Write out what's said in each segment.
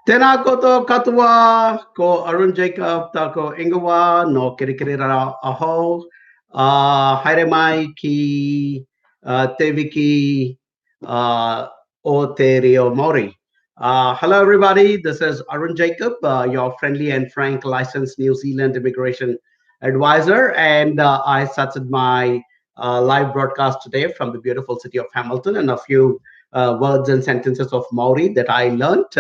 Tena koto katua ko Arun Jacob tako ingawa no kirikirira aho. Haere mai ki Teviki o te Rio Mori. Hello everybody, this is Arun Jacob, your friendly and frank licensed New Zealand immigration advisor, and I started my live broadcast today from the beautiful city of Hamilton and a few words and sentences of Maori that I learned.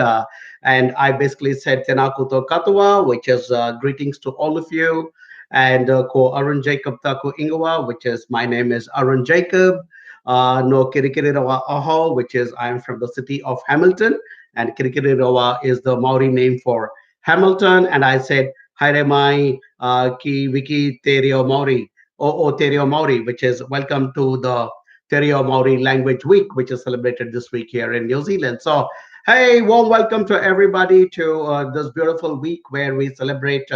And I basically said Tena Kuto Katua, which is greetings to all of you, and ko Arun Jacob Taku Ingawa, which is my name is Arun Jacob. No Kirikiriroa Aho, which is I'm from the city of Hamilton, and Kirikiriroa is the Maori name for Hamilton. And I said Haere mai ki wiki Terio Maori, o Terio Maori, which is welcome to the Terio Maori Language Week, which is celebrated this week here in New Zealand. So hey, warm welcome to everybody to this beautiful week where we celebrate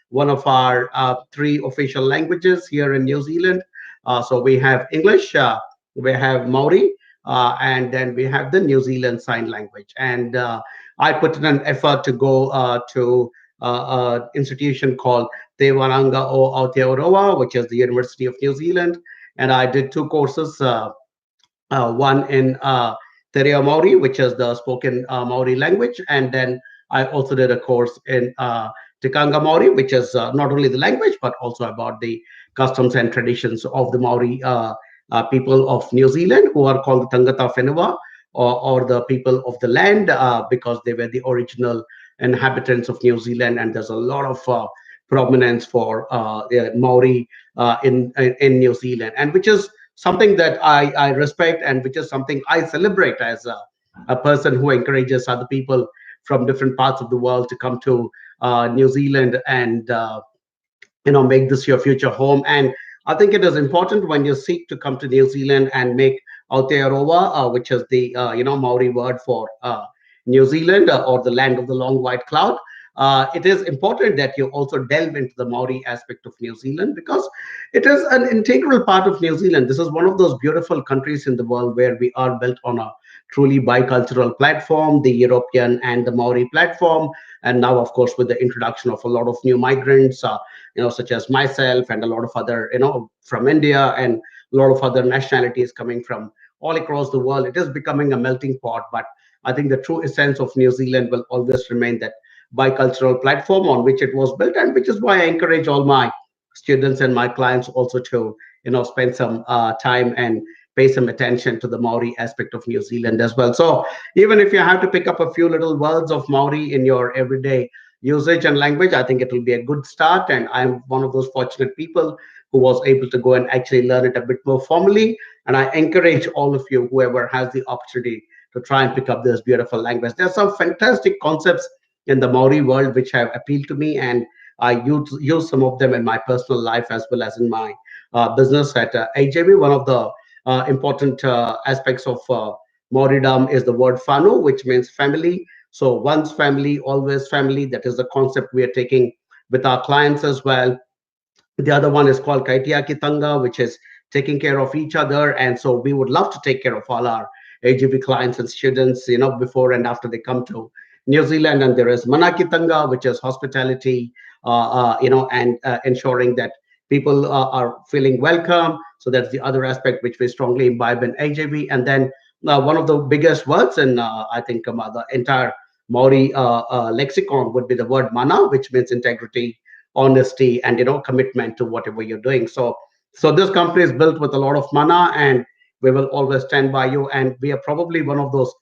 one of our three official languages here in New Zealand. So we have English, we have Maori, and then we have the New Zealand Sign Language. And I put in an effort to go to an institution called Te Waranga o Aotearoa, which is the University of New Zealand. And I did two courses. One in Te Reo Maori, which is the spoken Maori language, and then I also did a course in Tikanga Maori, which is not only the language but also about the customs and traditions of the Maori people of New Zealand, who are called the Tangata Whenua, or the people of the land, because they were the original inhabitants of New Zealand, and there's a lot of prominence for Maori in New Zealand, and which is something that I respect, and which is something I celebrate as a person who encourages other people from different parts of the world to come to New Zealand and make this your future home. And I think it is important when you seek to come to New Zealand and make Aotearoa, which is the Maori word for New Zealand, or the land of the long white cloud. It is important that you also delve into the Maori aspect of New Zealand, because it is an integral part of New Zealand. This is one of those beautiful countries in the world where we are built on a truly bicultural platform, the European and the Maori platform. And now, of course, with the introduction of a lot of new migrants, such as myself and a lot of other, from India, and a lot of other nationalities coming from all across the world, it is becoming a melting pot. But I think the true essence of New Zealand will always remain that bicultural platform on which it was built, and which is why I encourage all my students and my clients also to spend some time and pay some attention to the Maori aspect of New Zealand as well. So even if you have to pick up a few little words of Maori in your everyday usage and language, I think it will be a good start. And I'm one of those fortunate people who was able to go and actually learn it a bit more formally. And I encourage all of you, whoever has the opportunity, to try and pick up this beautiful language. There are some fantastic concepts in the Maori world which have appealed to me, and I use some of them in my personal life as well as in my business at HIV. One of the important aspects of Maoridom is the word whānau, which means family. So once family, always family. That is the concept we are taking with our clients as well. The other one is called Kaitiaki Tanga, which is taking care of each other. And so we would love to take care of all our AGB clients and students, before and after they come to New Zealand. And there is Manaki Tanga, which is hospitality, and ensuring that people are feeling welcome. So that's the other aspect which we strongly imbibe in AJB. And then one of the biggest words in, I think, the entire Maori lexicon would be the word mana, which means integrity, honesty, and commitment to whatever you're doing. So this company is built with a lot of mana, and we will always stand by you. And we are probably one of those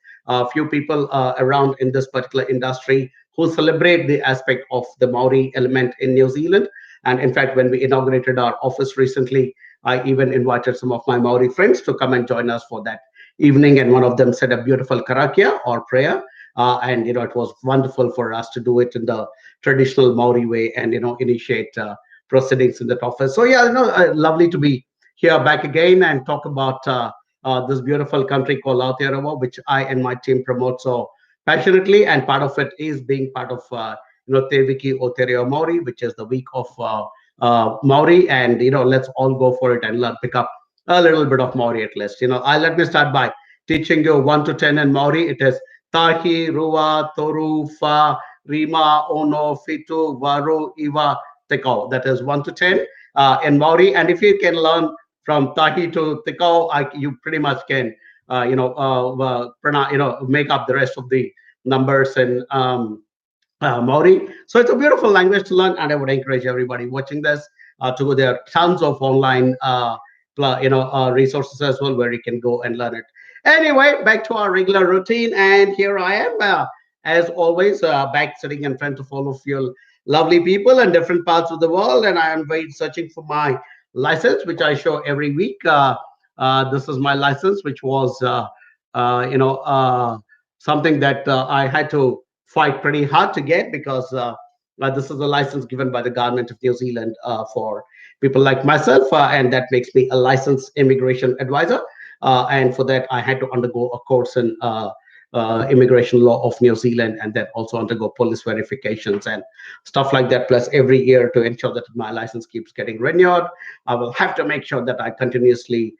few people around in this particular industry who celebrate the aspect of the Maori element in New Zealand. And in fact, when we inaugurated our office recently, I even invited some of my Maori friends to come and join us for that evening. And one of them said a beautiful karakia, or prayer. And it was wonderful for us to do it in the traditional Maori way, and initiate proceedings in that office. So yeah, lovely to be here back again and talk about this beautiful country called Aotearoa, which I and my team promote so passionately. And part of it is being part of Te Wiki o Te Reo Maori, which is the week of Maori. And let's all go for it and learn, pick up a little bit of Maori at least. Let me start by teaching you 1 to 10 in Maori. It is Tahi, Rua, Toru, Fa, Rima, Ono, Fitu, Varu, Iwa, Tekau. That is 1 to 10 in Maori. And if you can learn from Tahi to Tekau, you pretty much can, make up the rest of the numbers in Maori. So it's a beautiful language to learn, and I would encourage everybody watching this to go. There are tons of online, resources as well where you can go and learn it. Anyway, back to our regular routine, and here I am, as always, back sitting in front of all of you lovely people in different parts of the world, and I am very searching for my license, which I show every week. This is my license, which was, uh, you know, uh, something that I had to fight pretty hard to get because this is a license given by the government of New Zealand for people like myself, and that makes me a licensed immigration advisor. And for that, I had to undergo a course in immigration law of New Zealand, and then also undergo police verifications and stuff like that. Plus, every year to ensure that my license keeps getting renewed, I will have to make sure that I continuously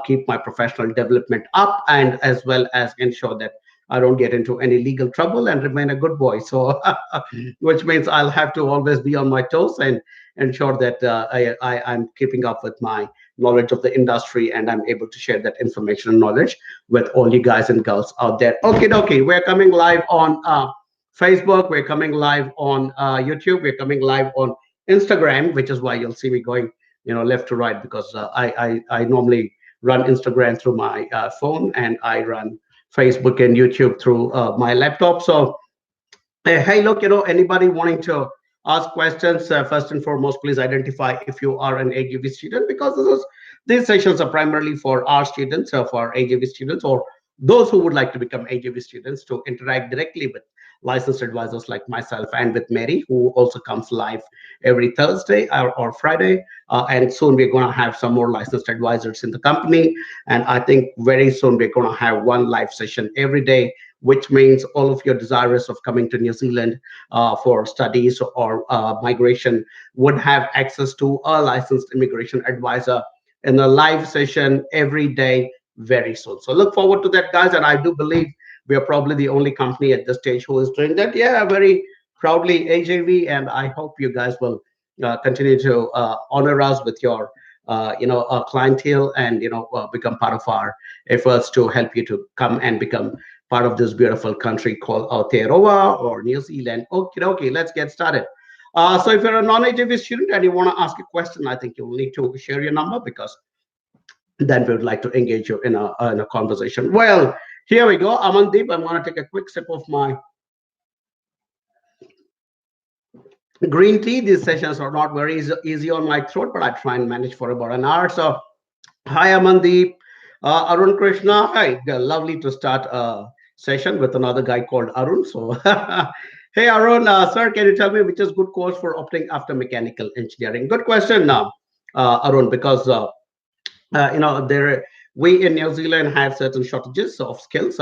keep my professional development up, and as well as ensure that I don't get into any legal trouble and remain a good boy. So, which means I'll have to always be on my toes and ensure that I'm keeping up with my knowledge of the industry, and I'm able to share that information and knowledge with all you guys and girls out there. Okay, okay, we're coming live on Facebook. We're coming live on YouTube. We're coming live on Instagram, which is why you'll see me going, left to right, because I normally run Instagram through my phone, and I run Facebook and YouTube through my laptop. So, hey, look, anybody wanting to ask questions, first and foremost, please identify if you are an AGV student, because these sessions are primarily for our students, for AGV students, or those who would like to become AGV students to interact directly with licensed advisors like myself and with Mary, who also comes live every Thursday or Friday. And soon we're going to have some more licensed advisors in the company. And I think very soon we're going to have one live session every day, which means all of your desirous of coming to New Zealand for studies or migration would have access to a licensed immigration advisor in a live session every day very soon. So look forward to that, guys. And I do believe we are probably the only company at this stage who is doing that. Yeah, very proudly AJV, and I hope you guys will continue to honor us with your clientele, and become part of our efforts to help you to come and become part of this beautiful country called Aotearoa or New Zealand. Okay, okay, let's get started. So if you're a non-AJV student and you want to ask a question, I think you will need to share your number, because then we would like to engage you in a conversation. Well, here we go. Amandeep, I'm going to take a quick sip of my green tea. These sessions are not very easy on my throat, but I try and manage for about an hour. So, hi, Amandeep. Arun Krishna, hi. Lovely to start a session with another guy called Arun. So, hey, Arun, sir, can you tell me which is good course for opting after mechanical engineering? Good question, Arun, because there we in New Zealand have certain shortages of skills,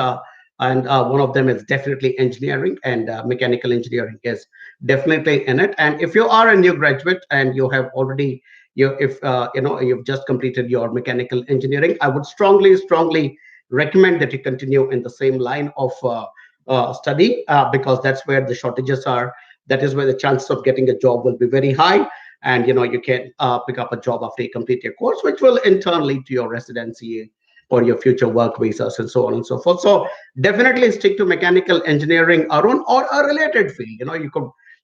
and one of them is definitely engineering, and mechanical engineering is definitely in it. And if you are a new graduate and you have already if you've just completed your mechanical engineering, I would strongly recommend that you continue in the same line of study, because that's where the shortages are. That is where the chances of getting a job will be very high, and you can pick up a job after you complete your course, which will in turn lead to your residency or your future work visas and so on and so forth. So definitely stick to mechanical engineering, Arun, or a related field.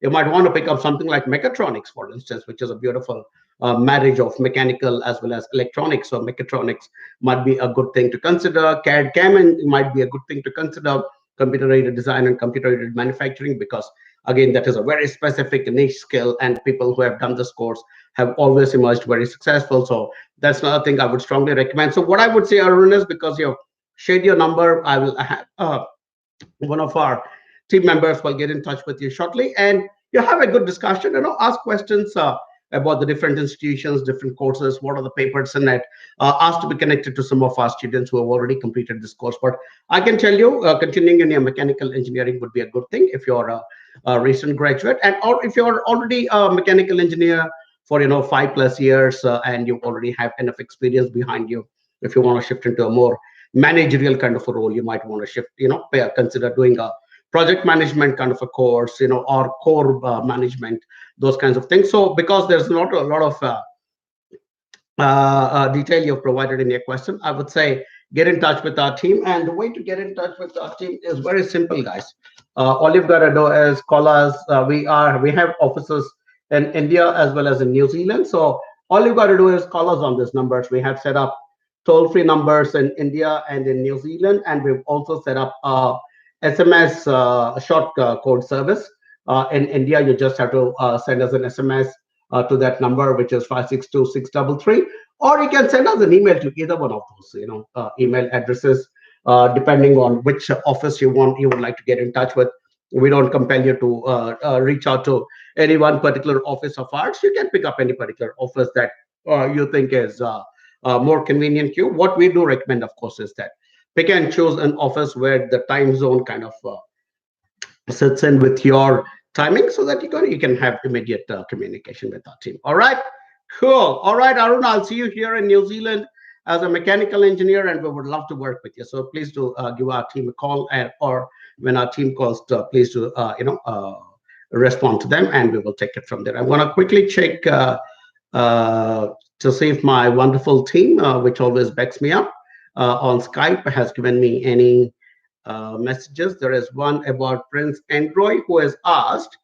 You might want to pick up something like mechatronics, for instance, which is a beautiful marriage of mechanical as well as electronics. So mechatronics might be a good thing to consider. CAD CAM might be a good thing to consider. Computer aided design and computer aided manufacturing, because again, that is a very specific niche skill, and people who have done this course have always emerged very successful. So that's another thing I would strongly recommend. So what I would say, Arun, is because you've shared your number, I will have one of our team members will get in touch with you shortly, and you have a good discussion. Ask questions about the different institutions, different courses, what are the papers in it. Ask to be connected to some of our students who have already completed this course. But I can tell you, continuing in your mechanical engineering would be a good thing if you're a recent graduate, and or if you're already a mechanical engineer for 5+ years, and you already have enough experience behind you. If you want to shift into a more managerial kind of a role, you might want to shift, consider doing a project management kind of a course, or core management, those kinds of things. So because there's not a lot of detail you've provided in your question, I would say get in touch with our team. And the way to get in touch with our team is very simple, guys. All you've got to do is call us. We have offices in India as well as in New Zealand. So all you've got to do is call us on these numbers. We have set up toll-free numbers in India and in New Zealand, and we've also set up a SMS short code service. In India, you just have to send us an SMS to that number, which is 562-633, or you can send us an email to either one of those, email addresses, depending on which office you would like to get in touch with. We don't compel you to reach out to any one particular office of ours. You can pick up any particular office that you think is more convenient to you. What we do recommend, of course, is that pick and choose an office where the time zone kind of sits in with your timing, so that you can have immediate communication with our team. All right, cool. All right, Arun, I'll see you here in New Zealand as a mechanical engineer, and we would love to work with you. So please do give our team a call, or when our team calls, please do respond to them, and we will take it from there. I'm going to quickly check uh, to see if my wonderful team, which always backs me up on Skype, has given me any messages. There is one about Prince Android, who has asked,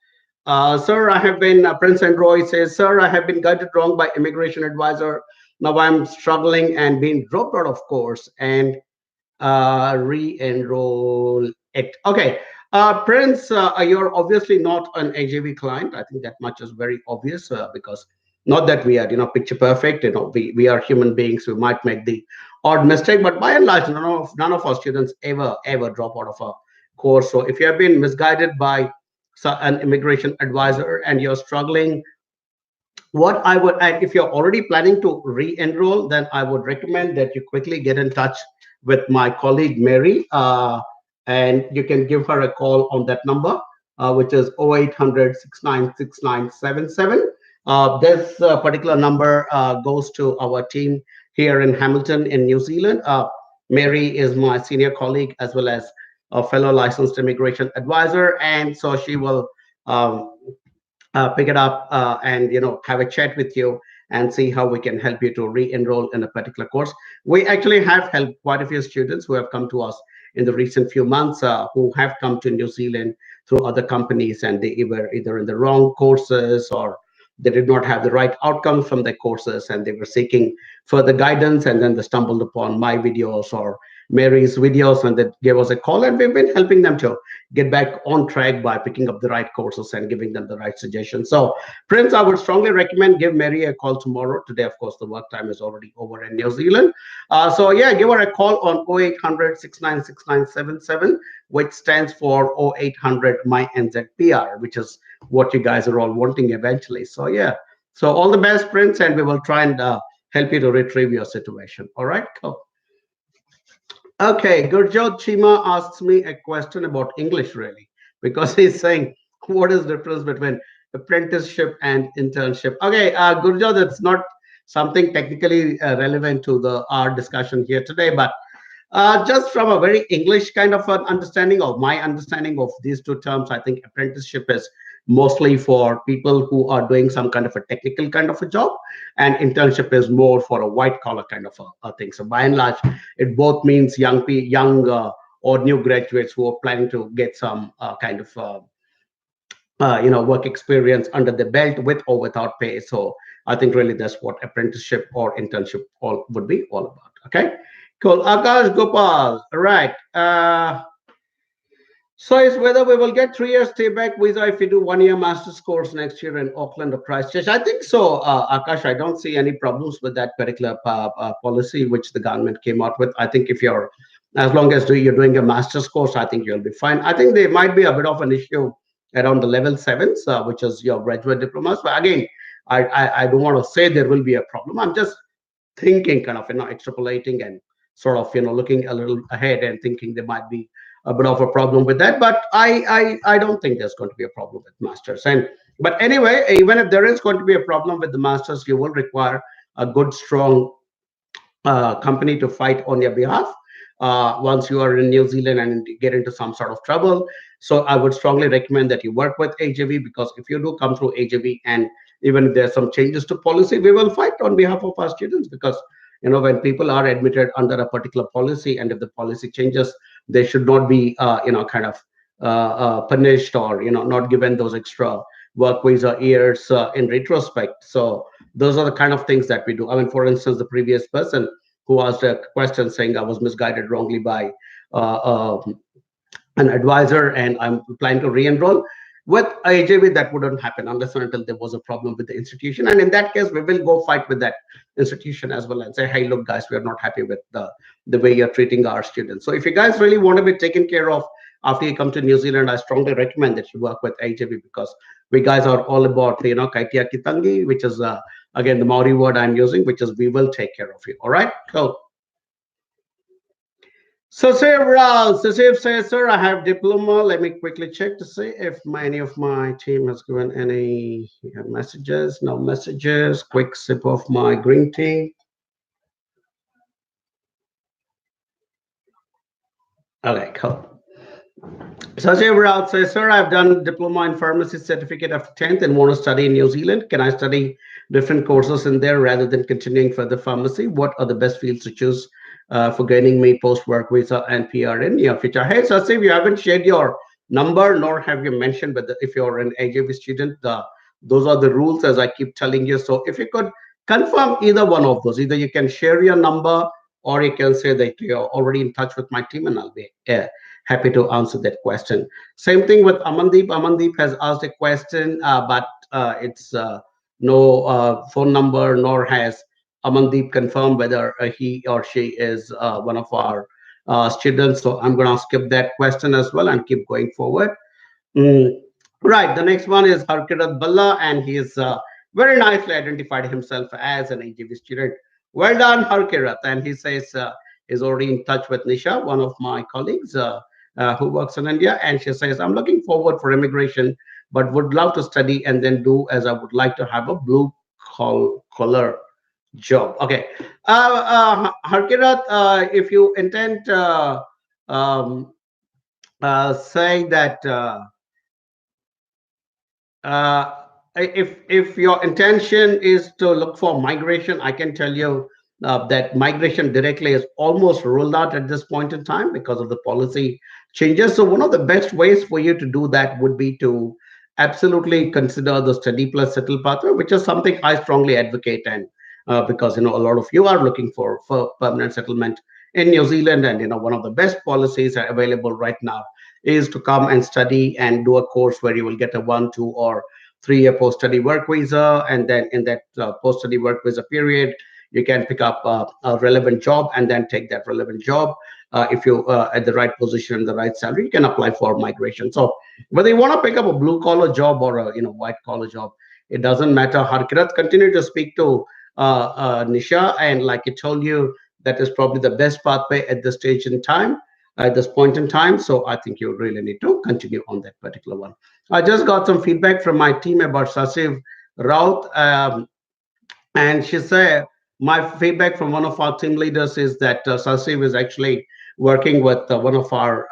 Sir, I have been, Prince Android says, Sir, I have been guided wrong by immigration advisor. Now I'm struggling and being dropped out of course and re-enroll it. Okay. Prince, you're obviously not an HIV client. I think that much is very obvious, because not that we are, picture perfect. We are human beings. We might make the odd mistake, but by and large, none of our students ever drop out of a course. So if you have been misguided by an immigration advisor and you're struggling, what I would, and if you're already planning to re-enroll, then I would recommend that you quickly get in touch with my colleague Mary, and you can give her a call on that number, which is 0800 696977. This particular number goes to our team here in Hamilton in New Zealand. Mary is my senior colleague as well as a fellow licensed immigration advisor, and so she will pick it up, and have a chat with you and see how we can help you to re-enroll in a particular course. We actually have helped quite a few students who have come to us in the recent few months, who have come to New Zealand through other companies, and they were either in the wrong courses, or they did not have the right outcomes from their courses, and they were seeking further guidance, and then they stumbled upon my videos or Mary's videos, and they gave us a call, and we've been helping them to get back on track by picking up the right courses and giving them the right suggestions. So, Prince, I would strongly recommend give Mary a call tomorrow. Today, of course, the work time is already over in New Zealand. So, yeah, give her a call on 0800 696977, which stands for 0800 MyNZPR, which is what you guys are all wanting eventually. So, yeah. So, all the best, Prince, and we will try and help you to retrieve your situation. All right, cool. Okay, Gurjot Chima asks me a question about English, really, because he's saying, what is the difference between apprenticeship and internship? Okay, Gurjot, it's not something technically relevant to our discussion here today, but just from a very English kind of an understanding, of my understanding of these two terms, I think apprenticeship is mostly for people who are doing some kind of a technical kind of a job, and internship is more for a white collar kind of a thing. So by and large, it both means young or new graduates who are planning to get some kind of work experience under the belt, with or without pay. So I think really that's what apprenticeship or internship all would be all about. Okay, cool. Akash Gopal, right. So it's whether we will get 3 years stay back visa if you do 1 year master's course next year in Auckland or Christchurch. I think so, Akash. I don't see any problems with that particular policy which the government came out with. I think if you're, as long as you're doing a master's course, I think you'll be fine. I think there might be a bit of an issue around the level sevens, which is your graduate diplomas. But again, I don't want to say there will be a problem. I'm just thinking, kind of, extrapolating and sort of, looking a little ahead and thinking there might be a bit of a problem with that. But I don't think there's going to be a problem with masters. And but anyway, even if there is going to be a problem with the masters, you will require a good, strong company to fight on your behalf. once you are in New Zealand and get into some sort of trouble. So I would strongly recommend that you work with HIV, because if you do come through HIV, and even if there's some changes to policy, we will fight on behalf of our students, because when people are admitted under a particular policy, and if the policy changes, they should not be kind of punished, or not given those extra work visa years in retrospect. So those are the kind of things that we do. I mean, for instance, the previous person who asked a question saying I was misguided wrongly by uh, uh, an advisor, and I'm planning to re-enroll. With AJV, that wouldn't happen unless and until there was a problem with the institution. And in that case, we will go fight with that institution as well and say, hey, look, guys, we are not happy with the way you're treating our students. So if you guys really want to be taken care of after you come to New Zealand, I strongly recommend that you work with AJV, because we guys are all about, kaitia kitangi, which is, again, the Maori word I'm using, which is we will take care of you. All right, cool. So, Sir says, sir, I have diploma. Let me quickly check to see if any of my team has given any messages. No messages. Quick sip of my green tea. Okay, cool. Sajay Rao says, sir, I've done diploma in pharmacy certificate after 10th and want to study in New Zealand. Can I study different courses in there rather than continuing for the pharmacy? What are the best fields to choose for gaining me post-work visa and PR in near future? Hey, Sasiv, you haven't shared your number, nor have you mentioned whether if you're an AJV student, those are the rules as I keep telling you. So if you could confirm either one of those, either you can share your number, or you can say that you're already in touch with my team, and I'll be happy to answer that question. Same thing with Amandeep. Amandeep has asked a question, but it's no phone number, nor has Amandeep confirmed whether he or she is one of our students. So I'm going to skip that question as well and keep going forward. Mm, right. The next one is Harkirat Balla, and he is very nicely identified himself as an AGV student. Well done, Harkirat. And he says he's already in touch with Nisha, one of my colleagues who works in India. And she says, I'm looking forward for immigration, but would love to study and then do as I would like to have a blue collar job. Okay. Harkirat, if you intend um, saying that. Uh, if your intention is to look for migration, I can tell you that migration directly is almost ruled out at this point in time because of the policy changes. So one of the best ways for you to do that would be to absolutely consider the study plus settle pathway, which is something I strongly advocate. And because a lot of you are looking for permanent settlement in New Zealand, and one of the best policies are available right now is to come and study and do a course where you will get a 1, 2, or 3 year post-study work visa, and then in that post-study work visa period, you can pick up a relevant job and then take that relevant job. If you at the right position and the right salary, you can apply for migration. So whether you want to pick up a blue collar job or a white collar job, it doesn't matter. Harkirat, continue to speak to Nisha, and like I told you, that is probably the best pathway at this stage in time, at this point in time. So I think you really need to continue on that particular one. I just got some feedback from my team about Sasiv Raut. And she said, my feedback from one of our team leaders is that Sasiv is actually working with one of our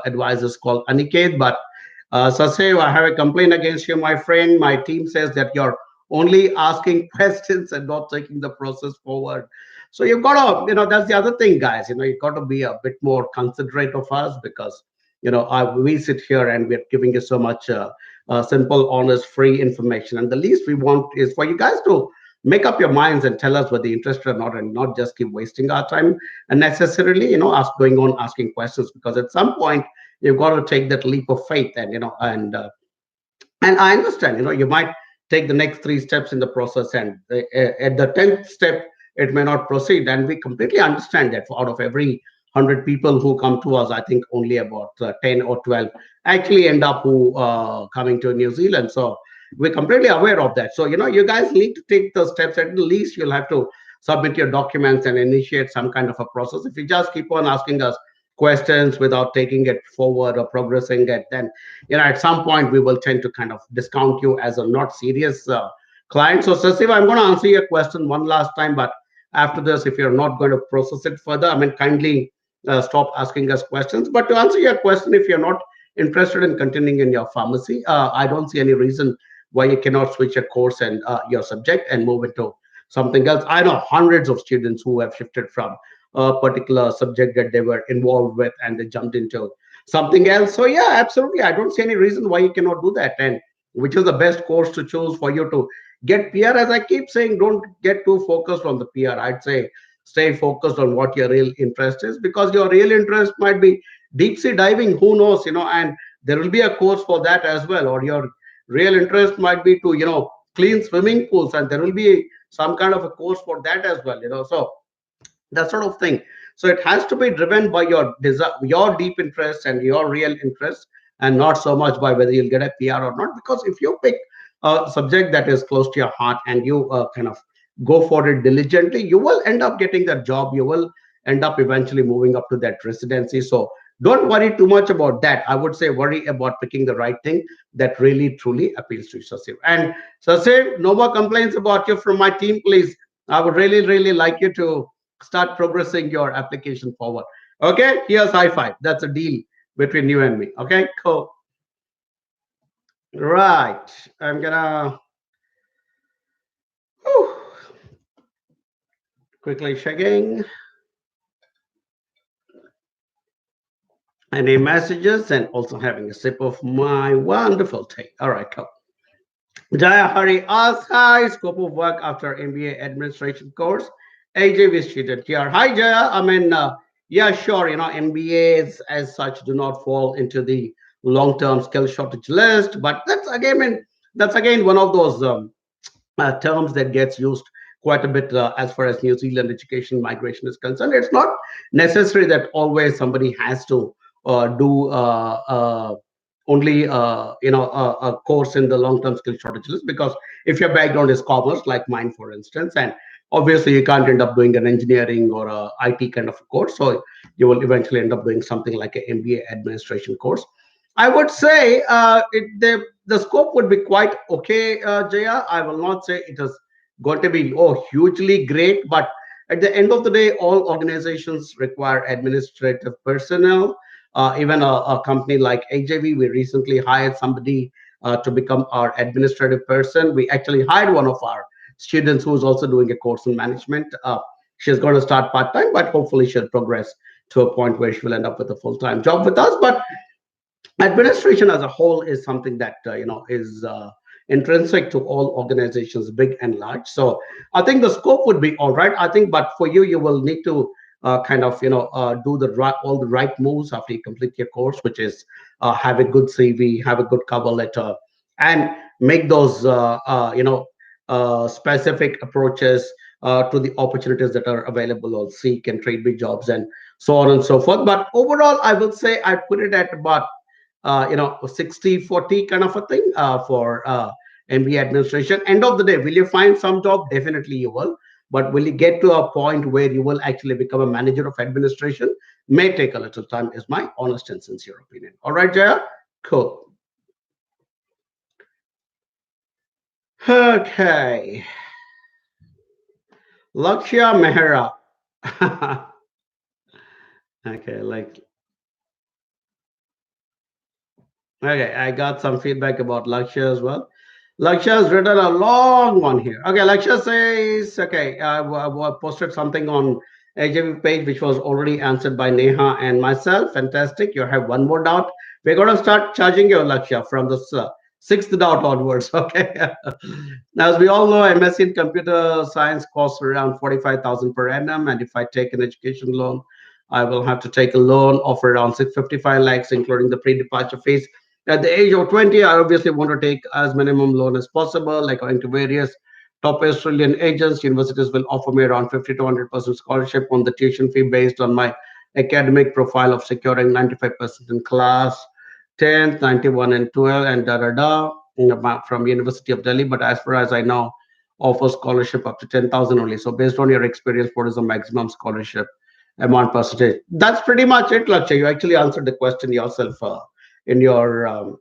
advisors called Aniket. But Sasiv, I have a complaint against you, my friend. My team says that you're only asking questions and not taking the process forward. So you've got to, that's the other thing, guys. You've got to be a bit more considerate of us, because, we sit here and we're giving you so much simple, honest, free information. And the least we want is for you guys to make up your minds and tell us whether you're interested or not, and not just keep wasting our time unnecessarily, going on asking questions, because at some point you've got to take that leap of faith, and and I understand, you might take the next 3 steps in the process, and at the 10th step, it may not proceed. And we completely understand that out of every 100 people who come to us, I think only about 10 or 12 actually end up who coming to New Zealand. So we're completely aware of that. So, you guys need to take those steps. At least you'll have to submit your documents and initiate some kind of a process. If you just keep on asking us questions without taking it forward or progressing it, then at some point we will tend to kind of discount you as a not serious client. So Sasiva, I'm going to answer your question one last time, but after this, if you're not going to process it further, I mean, kindly stop asking us questions. But to answer your question, if you're not interested in continuing in your pharmacy, I don't see any reason why you cannot switch your course and your subject and move into something else. I know hundreds of students who have shifted from a particular subject that they were involved with and they jumped into something else. So yeah, absolutely, I don't see any reason why you cannot do that. And which is the best course to choose for you to get PR? As I keep saying, don't get too focused on the PR. I'd say stay focused on what your real interest is, because your real interest might be deep sea diving, who knows, and there will be a course for that as well. Or your real interest might be to clean swimming pools, and there will be some kind of a course for that as well. So that sort of thing. So it has to be driven by your desire, your deep interest and your real interest, and not so much by whether you'll get a PR or not. Because if you pick a subject that is close to your heart and you kind of go for it diligently, you will end up getting that job. You will end up eventually moving up to that residency. So don't worry too much about that. I would say worry about picking the right thing that really truly appeals to you, Sasir. And Sasir, no more complaints about you from my team, please. I would really, really like you to start progressing your application forward. Okay, here's high five. That's a deal between you and me. Okay, cool. Right. I'm gonna whew, quickly checking any messages and also having a sip of my wonderful tea. All right, cool. Jaya Hari asks, hi, scope of work after MBA administration course. AJV student here. Hi, Jaya. I mean, yeah, sure. MBAs as such do not fall into the long-term skill shortage list, but that's again one of those terms that gets used quite a bit as far as New Zealand education migration is concerned. It's not necessary that always somebody has to do only a course in the long-term skill shortage list, because if your background is commerce like mine, for instance, and obviously you can't end up doing an engineering or a IT kind of a course, so you will eventually end up doing something like an MBA administration course. I would say the scope would be quite okay, Jaya. I will not say it is going to be hugely great, but at the end of the day, all organizations require administrative personnel. Even a company like AJV, we recently hired somebody to become our administrative person. We actually hired one of our students who is also doing a course in management. She's going to start part time, but hopefully she'll progress to a point where she will end up with a full time job with us. But administration as a whole is something that is intrinsic to all organizations, big and large. So I think the scope would be all right, I think. But for you, you will need to kind of do all the right moves after you complete your course, which is have a good CV, have a good cover letter, and make those specific approaches to the opportunities that are available on Seek and Trade Big Jobs and so on and so forth. But overall, I will say I'd put it at about 60-40 kind of a thing for MBA administration. End of the day, will you find some job? Definitely you will. But will you get to a point where you will actually become a manager of administration? May take a little time, is my honest and sincere opinion. All right, Jaya? Cool. Okay. Lakshya Mehra. Okay, okay, I got some feedback about Lakshya as well. Lakshya has written a long one here. Okay, Lakshya says, okay, I posted something on AJV page which was already answered by Neha and myself. Fantastic. You have one more doubt. We're going to start charging you, Lakshya, from the sixth doubt onwards. Okay. Now, as we all know, MSc in computer science costs around 45,000 per annum. And if I take an education loan, I will have to take a loan of around 655 lakhs, including the pre-departure fees. At the age of 20, I obviously want to take as minimum loan as possible. Like according to various top Australian agents, universities will offer me around 50 to 100% scholarship on the tuition fee based on my academic profile of securing 95% in class 10th, 91 and 12 and da da da from University of Delhi. But as far as I know, offer scholarship up to 10,000 only. So based on your experience, what is the maximum scholarship amount percentage? That's pretty much it, Lakshya. You actually answered the question yourself in your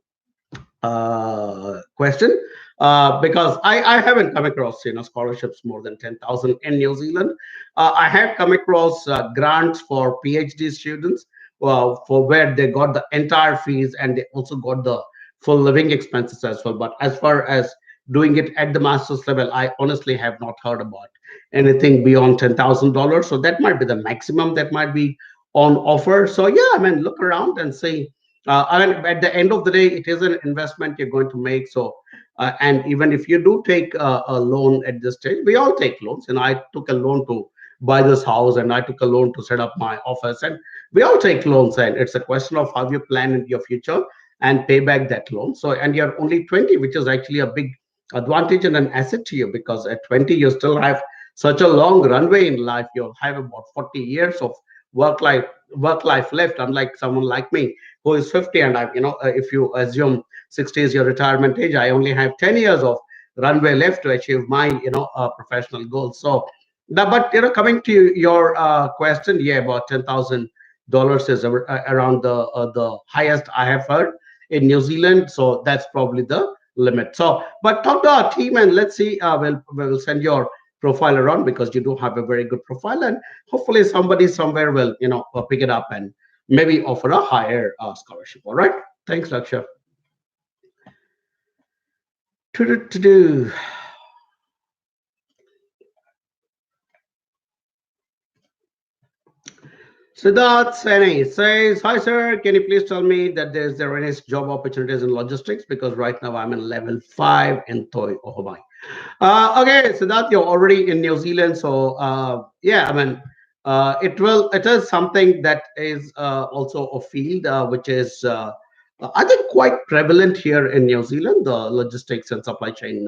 question. because I haven't come across scholarships more than 10,000 in New Zealand. I have come across grants for PhD students, for where they got the entire fees and they also got the full living expenses as well. But as far as doing it at the master's level, I honestly have not heard about anything beyond $10,000. So that might be the maximum that might be on offer. So yeah, I mean, look around and see. I mean, at the end of the day, it is an investment you're going to make. So, and even if you do take a loan at this stage, we all take loans. And I took a loan to buy this house, and I took a loan to set up my office, and we all take loans. And it's a question of how you plan in your future and pay back that loan. So, and you're only 20, which is actually a big advantage and an asset to you, because at 20 you still have such a long runway in life. You'll have about 40 years of work life work life left, unlike someone like me who is 50. And I, if you assume 60 is your retirement age, I only have 10 years of runway left to achieve my professional goals. So but coming to your question, yeah, about $10,000 is around the highest I have heard in New Zealand. So that's probably the limit. So, but talk to our team and let's see. We'll send your profile around, because you do have a very good profile, and hopefully somebody somewhere will pick it up and maybe offer a higher scholarship. All right. Thanks, Laksha. To Siddharth Seni says, "Hi, sir. Can you please tell me that there any job opportunities in logistics? Because right now I'm in level 5 in Toy Ohomai." Okay, Siddharth, you're already in New Zealand. So, yeah, I mean, it is something that is also a field which is, I think, quite prevalent here in New Zealand, the logistics and supply chain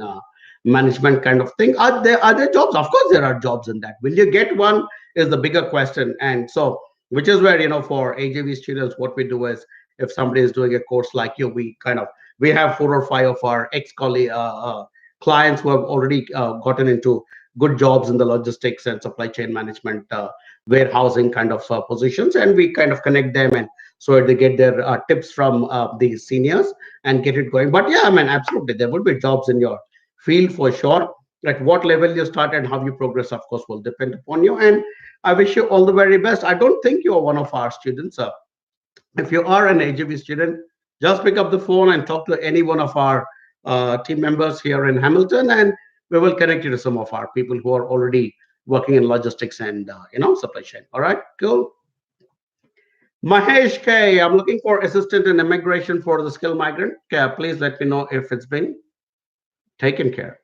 management kind of thing. Are there jobs? Of course, there are jobs in that. Will you get one is the bigger question. And so, which is where, for AJV students, what we do is, if somebody is doing a course like you, we have 4 or 5 of our ex-colleagues, clients who have already gotten into good jobs in the logistics and supply chain management, warehousing kind of positions, and we kind of connect them, and so they get their tips from the seniors and get it going. But yeah, I mean, absolutely, there will be jobs in your field for sure. At what level you start and how you progress, of course, will depend upon you. And I wish you all the very best. I don't think you are one of our students. If you are an AGV student, just pick up the phone and talk to any one of our team members here in Hamilton, and we will connect you to some of our people who are already working in logistics and supply chain. All right, cool. Mahesh K, I'm looking for assistant in immigration for the skilled migrant. Please let me know if it's been taken care.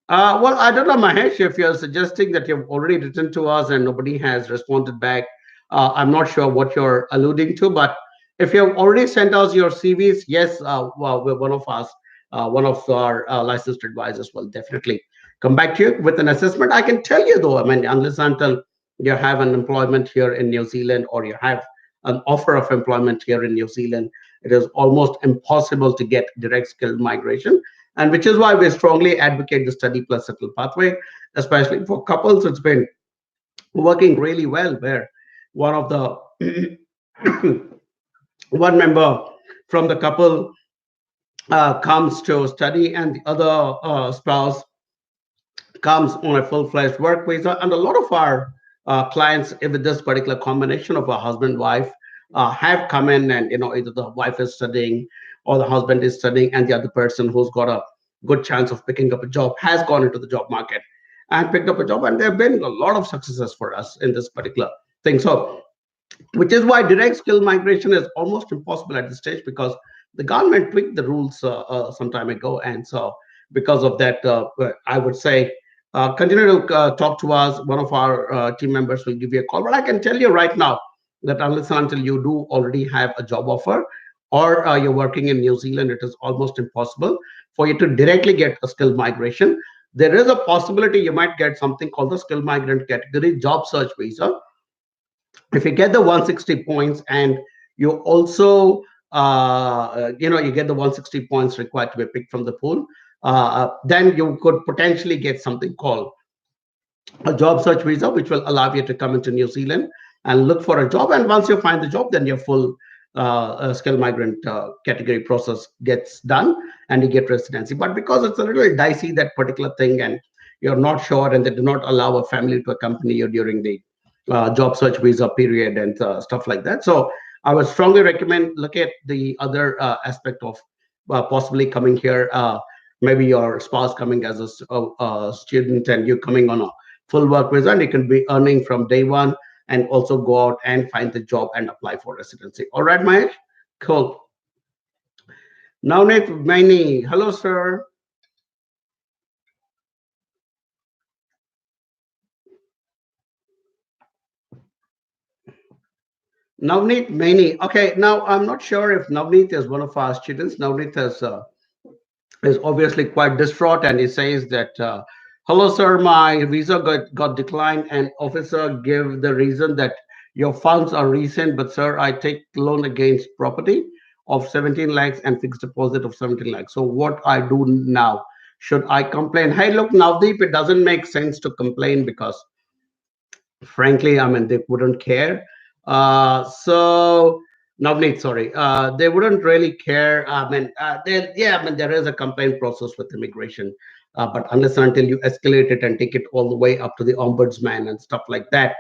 Well, I don't know, Mahesh, if you're suggesting that you've already written to us and nobody has responded back. I'm not sure what you're alluding to, but if you've already sent us your CVs, yes, well, one of us, one of our licensed advisors will definitely come back to you with an assessment. I can tell you though, I mean, unless until you have an employment here in New Zealand, or you have an offer of employment here in New Zealand, it is almost impossible to get direct skilled migration, and which is why we strongly advocate the study plus settle pathway, especially for couples. It's been working really well, where one of the one member from the couple comes to study, and the other spouse comes on a full-fledged work visa. And a lot of our clients with this particular combination of a husband wife have come in, and either the wife is studying or the husband is studying, and the other person who's got a good chance of picking up a job has gone into the job market and picked up a job, and there have been a lot of successes for us in this particular thing. So, which is why direct skill migration is almost impossible at this stage, because the government tweaked the rules some time ago. And so, because of that, I would say continue to talk to us. One of our team members will give you a call. But I can tell you right now that unless and until you do already have a job offer, or you're working in New Zealand, it is almost impossible for you to directly get a skill migration. There is a possibility you might get something called the skill migrant category job search visa. If you get the 160 points, and you also you get the 160 points required to be picked from the pool, then you could potentially get something called a job search visa, which will allow you to come into New Zealand and look for a job. And once you find the job, then you're full skilled migrant category process gets done, and you get residency. But because it's a little dicey, that particular thing, and you're not sure, and they do not allow a family to accompany you during the job search visa period and stuff like that. So I would strongly recommend look at the other aspect of possibly coming here. Maybe your spouse coming as a student, and you coming on a full work visa, and you can be earning from day one, and also go out and find the job and apply for residency. All right, Mike? Cool. Navneet Maini. Hello, sir. Navneet Maini. Okay, now I'm not sure if Navneet is one of our students. Navneet is obviously quite distraught, and he says that, hello, sir, my visa got declined, and officer give the reason that your funds are recent, but sir, I take loan against property of 17 lakhs and fixed deposit of 17 lakhs. So what I do now? Should I complain? Hey, look, Navdeep, it doesn't make sense to complain because frankly, I mean, they wouldn't care. So Navneet, sorry, they wouldn't really care. I mean, yeah, I mean, there is a complaint process with immigration, but unless and until you escalate it and take it all the way up to the ombudsman and stuff like that,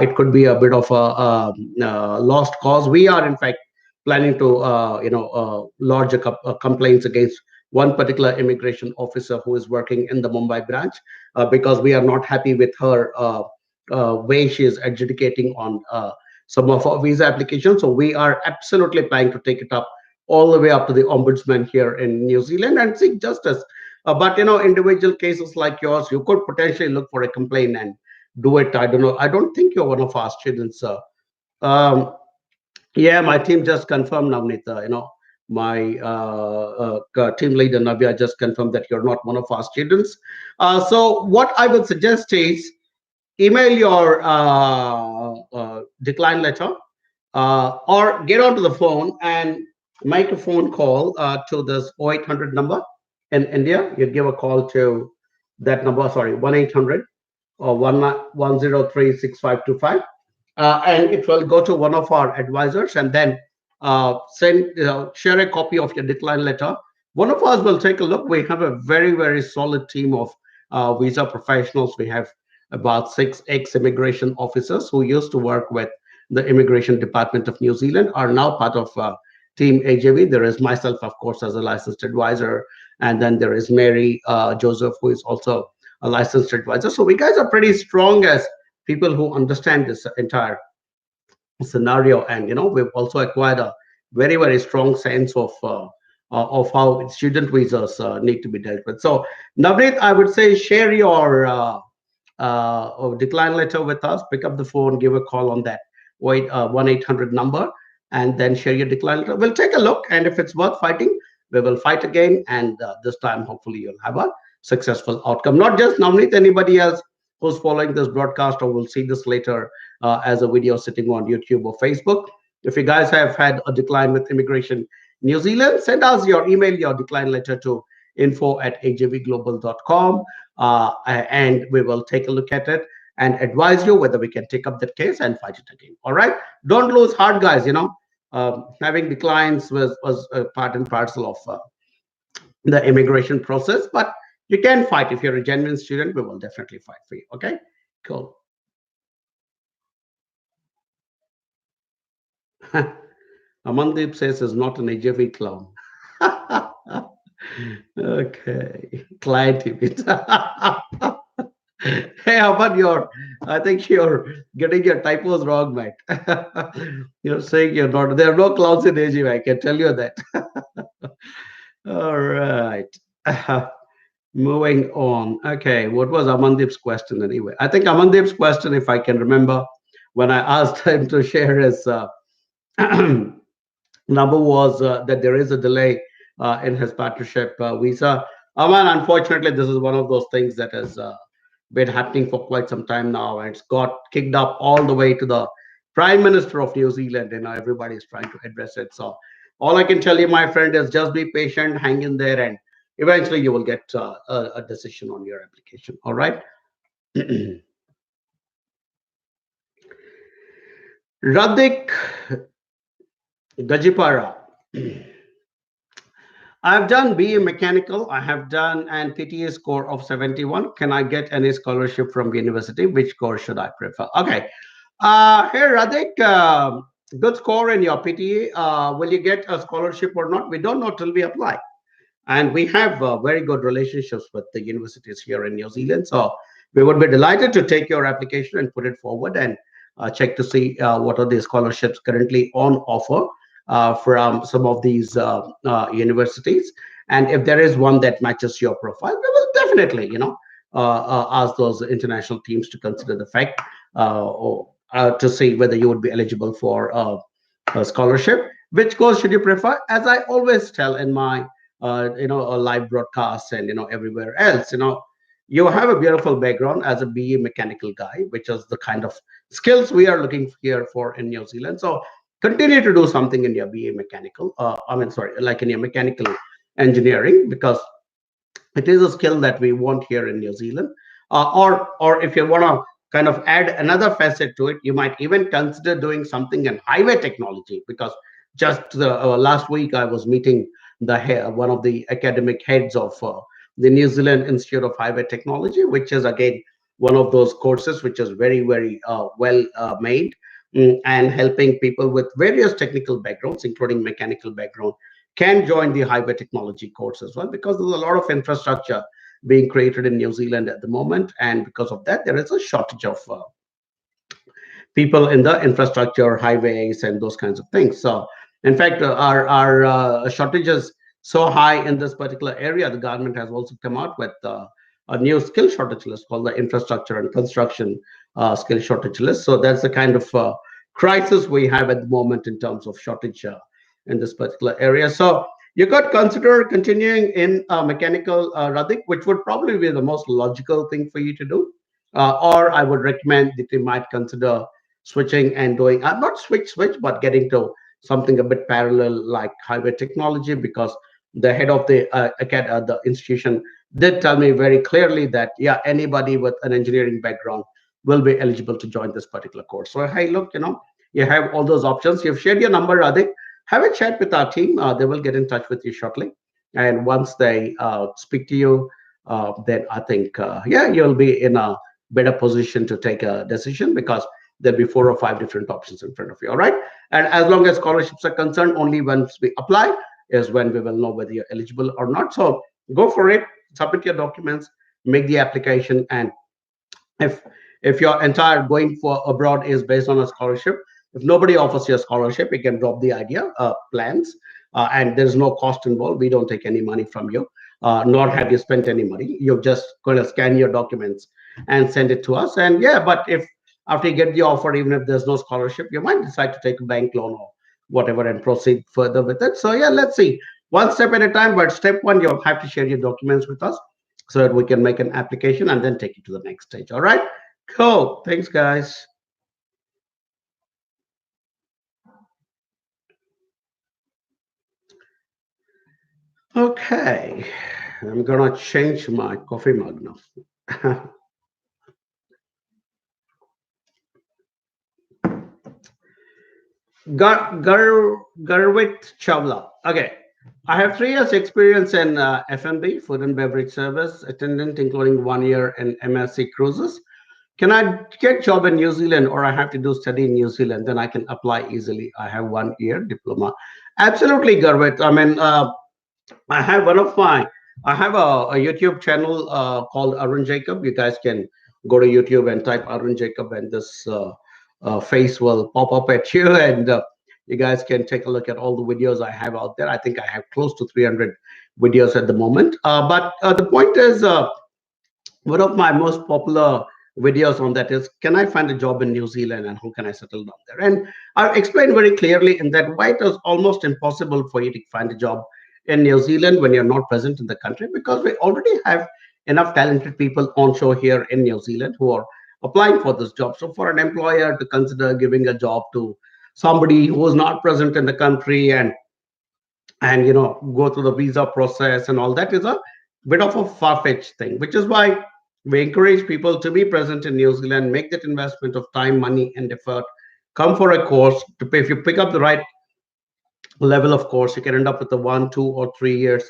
it could be a bit of a lost cause. We are, in fact, planning to, lodge complaints against one particular immigration officer who is working in the Mumbai branch because we are not happy with her. Way she is adjudicating on some of our visa applications. So we are absolutely planning to take it up all the way up to the ombudsman here in New Zealand and seek justice. But individual cases like yours, you could potentially look for a complaint and do it. I don't know. I don't think you're one of our students. Um, yeah, my team just confirmed, Navnita. My team leader Navya just confirmed that you're not one of our students. So what I would suggest is email your decline letter or get onto the phone and make a phone call to this 0800 number in India. You give a call to that number, sorry, 1-800 or 103-6525, and it will go to one of our advisors, and then share a copy of your decline letter. One of us will take a look. We have a very, very solid team of visa professionals. We have about 6 ex-immigration officers who used to work with the immigration department of New Zealand, are now part of team AJV. There is myself, of course, as a licensed advisor, and then there is Mary Joseph, who is also a licensed advisor. So we guys are pretty strong as people who understand this entire scenario, and we've also acquired a very, very strong sense of how student visas need to be dealt with. So Navneet, I would say share your decline letter with us. Pick up the phone, give a call on that 1-800 number, and then share your decline letter. We'll take a look, and if it's worth fighting, we will fight again, and this time hopefully you'll have a successful outcome. Not just Navneet, anybody else who's following this broadcast or will see this later as a video sitting on YouTube or Facebook. If you guys have had a decline with immigration New Zealand, send us your email, your decline letter to info@ajvglobal.com, and we will take a look at it and advise you whether we can take up that case and fight it again. All right, don't lose heart, guys. Having declines was a part and parcel of the immigration process, but you can fight. If you're a genuine student, we will definitely fight for you. Okay, cool. Amandeep says is not an AJV clone. Okay, client image. Hey, how about I think you're getting your typos wrong, mate. You're saying you're not. There are no clouds in AGV. I can tell you that. All right. Moving on. Okay, what was Amandeep's question anyway? I think Amandeep's question, if I can remember, when I asked him to share his number, was that there is a delay in his partnership visa. Aman, unfortunately, this is one of those things that has been happening for quite some time now, and it's got kicked up all the way to the Prime Minister of New Zealand. Everybody is trying to address it. So, all I can tell you, my friend, is just be patient, hang in there, and eventually you will get a decision on your application. All right. Radik Gajipara. I've done BE Mechanical. I have done an PTA score of 71. Can I get any scholarship from university? Which course should I prefer? Okay. Here, Radhik, good score in your PTA. Will you get a scholarship or not? We don't know till we apply. And we have very good relationships with the universities here in New Zealand. So we would be delighted to take your application and put it forward and check to see what are the scholarships currently on offer from some of these universities. And if there is one that matches your profile, we will definitely, ask those international teams to consider the fact to see whether you would be eligible for a scholarship. Which course should you prefer? As I always tell in my live broadcasts and everywhere else, you have a beautiful background as a BE mechanical guy, which is the kind of skills we are looking here for in New Zealand. So continue to do something in your BA mechanical. I mean, sorry, like in your mechanical engineering, because it is a skill that we want here in New Zealand. Or if you want to kind of add another facet to it, you might even consider doing something in highway technology. Because just last week I was meeting one of the academic heads of the New Zealand Institute of Highway Technology, which is again one of those courses which is very well made, and helping people with various technical backgrounds, including mechanical background, can join the highway technology course as well, because there's a lot of infrastructure being created in New Zealand at the moment, and because of that, there is a shortage of people in the infrastructure, highways, and those kinds of things. So, in fact, our shortage is so high in this particular area. The government has also come out with a new skill shortage list called the infrastructure and construction skill shortage list. So that's the kind of crisis we have at the moment in terms of shortage in this particular area. So you could consider continuing in mechanical, Radhik, which would probably be the most logical thing for you to do. Or I would recommend that you might consider switching and doing not switch, but getting to something a bit parallel like highway technology, because the head of the institution did tell me very clearly that yeah, anybody with an engineering background will be eligible to join this particular course. So hey, look, you have all those options. You've shared your number, Radhik. Have a chat with our team. They will get in touch with you shortly. And once they speak to you, then I think, yeah, you'll be in a better position to take a decision, because there'll be 4 or 5 different options in front of you. All right. And as long as scholarships are concerned, only once we apply is when we will know whether you're eligible or not. So go for it, submit your documents, make the application, and if your entire going for abroad is based on a scholarship, if nobody offers you a scholarship, you can drop the idea plans, and there's no cost involved. We don't take any money from you, nor have you spent any money. You're just going to scan your documents and send it to us. And yeah, but if after you get the offer, even if there's no scholarship, you might decide to take a bank loan or whatever and proceed further with it. So yeah, let's see, one step at a time. But step one, you'll have to share your documents with us so that we can make an application and then take it to the next stage. All right. Cool. Thanks, guys. Okay. I'm going to change my coffee mug now. Garvit Chawla. Okay. I have 3 years experience in F&B, food and beverage service attendant, including 1 year in MSC cruises. Can I get job in New Zealand, or I have to do study in New Zealand? Then I can apply easily. I have 1 year diploma. Absolutely, Garvit. I mean, I have one of my, I have a YouTube channel called Arun Jacob. You guys can go to YouTube and type Arun Jacob, and this face will pop up at you, and you guys can take a look at all the videos I have out there. I think I have close to 300 videos at the moment. But the point is, one of my most popular videos on that is, can I find a job in New Zealand and how can I settle down there? And I've explained very clearly in that why it is almost impossible for you to find a job in New Zealand when you're not present in the country, because we already have enough talented people onshore here in New Zealand who are applying for this job. So for an employer to consider giving a job to somebody who is not present in the country, and go through the visa process and all that, is a bit of a far-fetched thing, which is why we encourage people to be present in New Zealand, make that investment of time, money, and effort, come for a course to pay. If you pick up the right level of course, you can end up with a 1, 2, or 3 years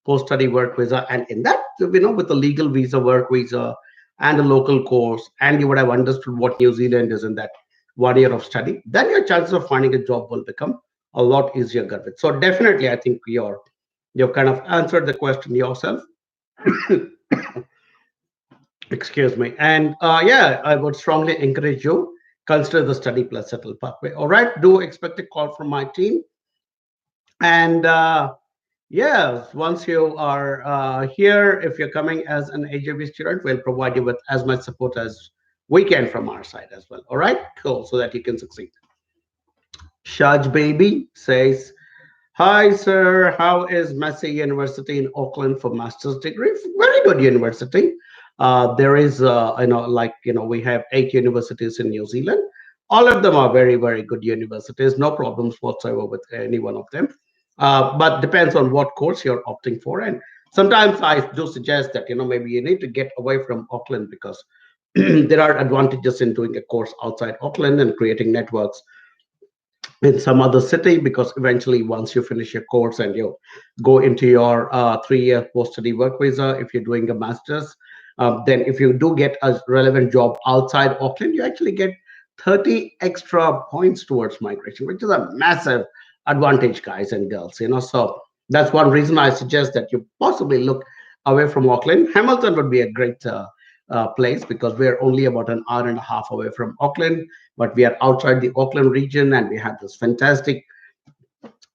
post-study work visa, and in that, with a legal visa, work visa, and a local course, and you would have understood what New Zealand is in that 1 year of study, then your chances of finding a job will become a lot easier, Garvit. So definitely, I think you've kind of answered the question yourself. Excuse me. And yeah, I would strongly encourage you consider the study plus settle pathway. All right, do expect a call from my team. And yes, once you are here, if you're coming as an AJB student, we'll provide you with as much support as we can from our side as well. All right, cool, so that you can succeed. Shaj Baby says, hi, sir. How is Massey University in Auckland for master's degree? Very good university. There is, we have 8 universities in New Zealand. All of them are very, very good universities. No problems whatsoever with any one of them. But depends on what course you're opting for. And sometimes I do suggest that, maybe you need to get away from Auckland because there are advantages in doing a course outside Auckland and creating networks in some other city, because eventually once you finish your course and you go into your 3 year post-study work visa, if you're doing a master's, then if you do get a relevant job outside Auckland, you actually get 30 extra points towards migration, which is a massive advantage, guys and girls. So that's one reason I suggest that you possibly look away from Auckland. Hamilton would be a great place, because we're only about an hour and a half away from Auckland, but we are outside the Auckland region, and we have this fantastic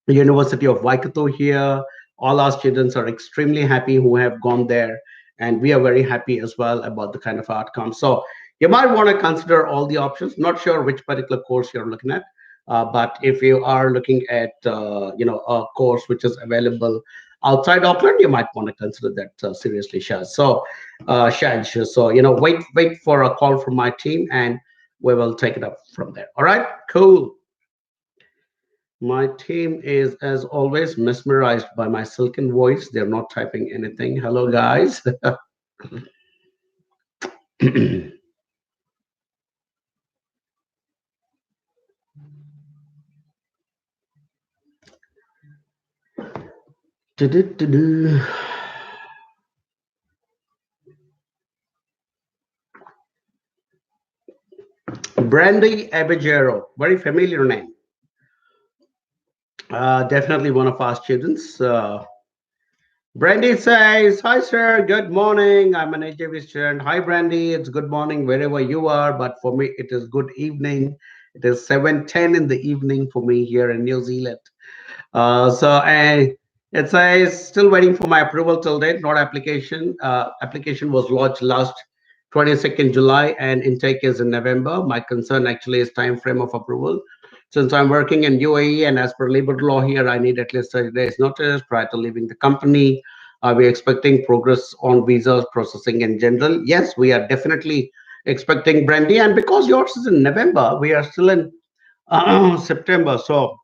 University of Waikato here. All our students are extremely happy who have gone there, and we are very happy as well about the kind of outcome. So you might want to consider all the options. Not sure which particular course you're looking at, but if you are looking at a course which is available outside Auckland, you might want to consider that seriously, Shaz. So, Shaj, so wait for a call from my team, and we will take it up from there. All right, cool. My team is, as always, mesmerized by my silken voice. They're not typing anything. Hello, guys. Du-du-du-du. Brandy Abigero, very familiar name. Definitely one of our students. Brandy says, hi, sir. Good morning. I'm an HIV student. Hi, Brandy. It's good morning wherever you are. But for me, it is good evening. It is 7:10 in the evening for me here in New Zealand. It says, still waiting for my approval till date, not application. Application was lodged last 22nd July, and intake is in November. My concern actually is time frame of approval. Since I'm working in UAE, and as per labor law here, I need at least 30 days notice prior to leaving the company. Are we expecting progress on visas processing in general? Yes, we are definitely expecting, Brandy. And because yours is in November, we are still in September. So,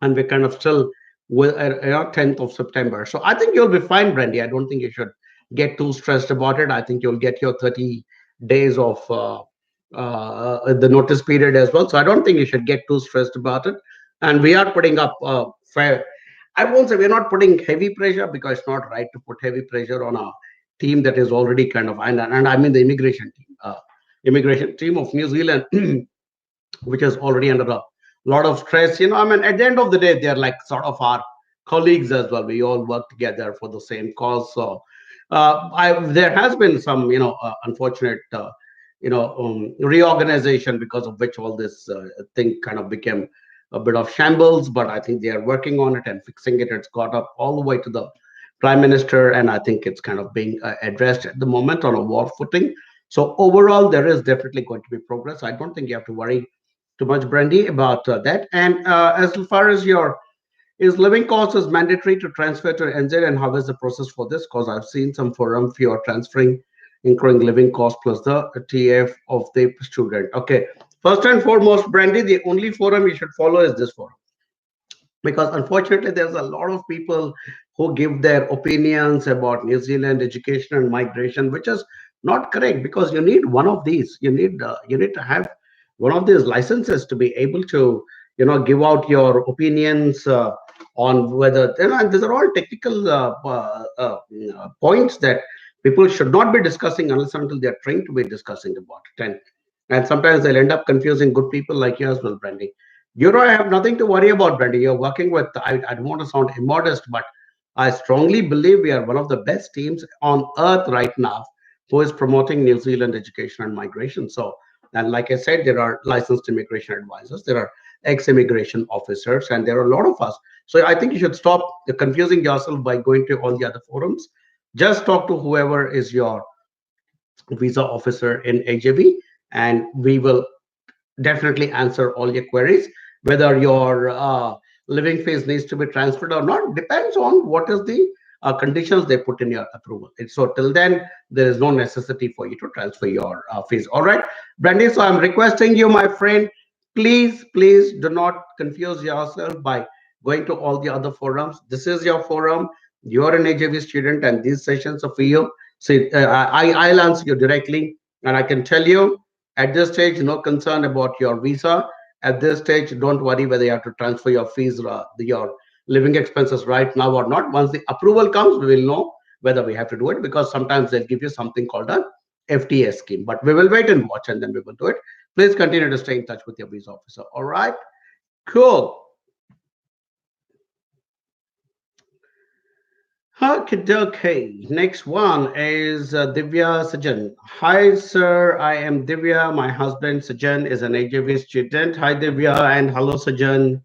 and we're kind of still with 10th of September. So I think you'll be fine, Brandy. I don't think you should get too stressed about it. I think you'll get your 30 days of the notice period as well. So I don't think you should get too stressed about it. And we are putting up fair. I won't say we're not putting heavy pressure, because it's not right to put heavy pressure on a team that is already kind of, and I mean the immigration team of New Zealand, which is already under a lot of stress. I mean, at the end of the day, they're like sort of our colleagues as well. We all work together for the same cause. So there has been some, unfortunate, reorganization, because of which all this thing kind of became a bit of shambles. But I think they are working on it and fixing it. It's got up all the way to the prime minister, and I think it's kind of being addressed at the moment on a war footing. So overall, there is definitely going to be progress. I don't think you have to worry too much, Brandy, about that. And as far as your is living cost is mandatory to transfer to NZ, and how is the process for this? Because I've seen some forum for your transferring, including living cost plus the TF of the student. Okay, first and foremost, Brandy, the only forum you should follow is this forum, because unfortunately there's a lot of people who give their opinions about New Zealand education and migration, which is not correct, because you need one of these. You need to have one of these licenses to be able to give out your opinions on whether, and these are all technical points that people should not be discussing unless until they are trained to be discussing about it. And sometimes they'll end up confusing good people like you as well, Brandy. I have nothing to worry about, Brandy. You're working with, I don't want to sound immodest, but I strongly believe we are one of the best teams on earth right now who is promoting New Zealand education and migration. So, and like I said, there are licensed immigration advisors, there are ex-immigration officers, and there are a lot of us. So I think you should stop confusing yourself by going to all the other forums. Just talk to whoever is your visa officer in AJV, and we will definitely answer all your queries. Whether your living fees needs to be transferred or not depends on what is the conditions they put in your approval. So till then, there is no necessity for you to transfer your fees. All right, Brandy. So I'm requesting you, my friend, please do not confuse yourself by going to all the other forums. This is your forum. You're an AJV student, and these sessions are for you. See, I'll answer you directly, and I can tell you at this stage, no concern about your visa. At this stage, don't worry whether you have to transfer your fees, your living expenses right now or not. Once the approval comes, we will know whether we have to do it, because sometimes they'll give you something called a FTS scheme. But we will wait and watch, and then we will do it. Please continue to stay in touch with your visa officer. All right, cool. Okay, next one is Divya Sajan. Hi, sir. I am Divya. My husband Sajan is an AJV student. Hi, Divya, and hello, Sajan.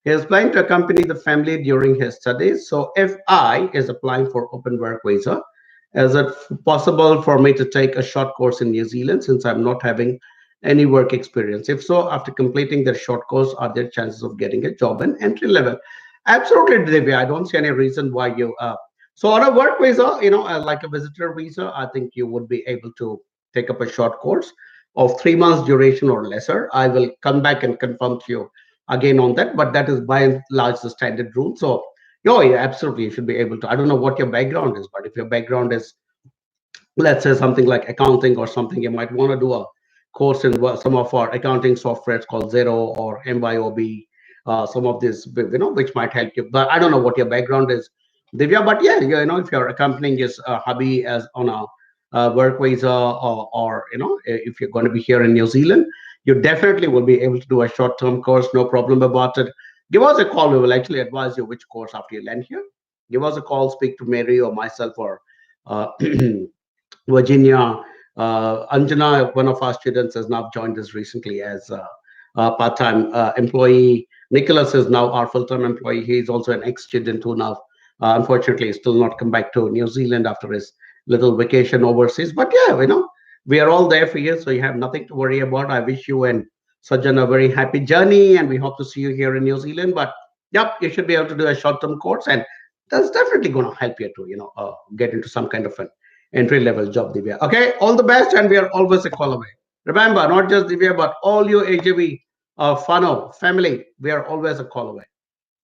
He is planning to accompany the family during his studies. So, if I is applying for open work visa, is it possible for me to take a short course in New Zealand since I'm not having any work experience? If so, after completing the short course, are there chances of getting a job in entry level? Absolutely, Divya. I don't see any reason why you. So on a work visa, like a visitor visa, I think you would be able to take up a short course of 3 months duration or lesser. I will come back and confirm to you again on that, but that is by and large the standard rule. So, yeah, absolutely, you should be able to. I don't know what your background is, but if your background is, let's say, something like accounting or something, you might want to do a course in some of our accounting softwares called Zero or MYOB, some of this, which might help you. But I don't know what your background is, Divya. But yeah, if you're accompanying his hubby as on a work visa, or if you're going to be here in New Zealand, you definitely will be able to do a short-term course, no problem about it. Give us a call. We will actually advise you which course after you land here. Give us a call, speak to Mary or myself, or uh, Virginia. Anjana, one of our students, has now joined us recently as a part-time employee. Nicholas is now our full-time employee. He's also an ex-student who now, unfortunately, is still not come back to New Zealand after his little vacation overseas. But yeah, we are all there for you, so you have nothing to worry about. I wish you and Sajan a very happy journey, and we hope to see you here in New Zealand. But yep, you should be able to do a short-term course, and that's definitely going to help you to, get into some kind of an entry level job, Divya. Okay, all the best, and we are always a call away. Remember, not just Divya, but all you AJV Fano family, we are always a call away.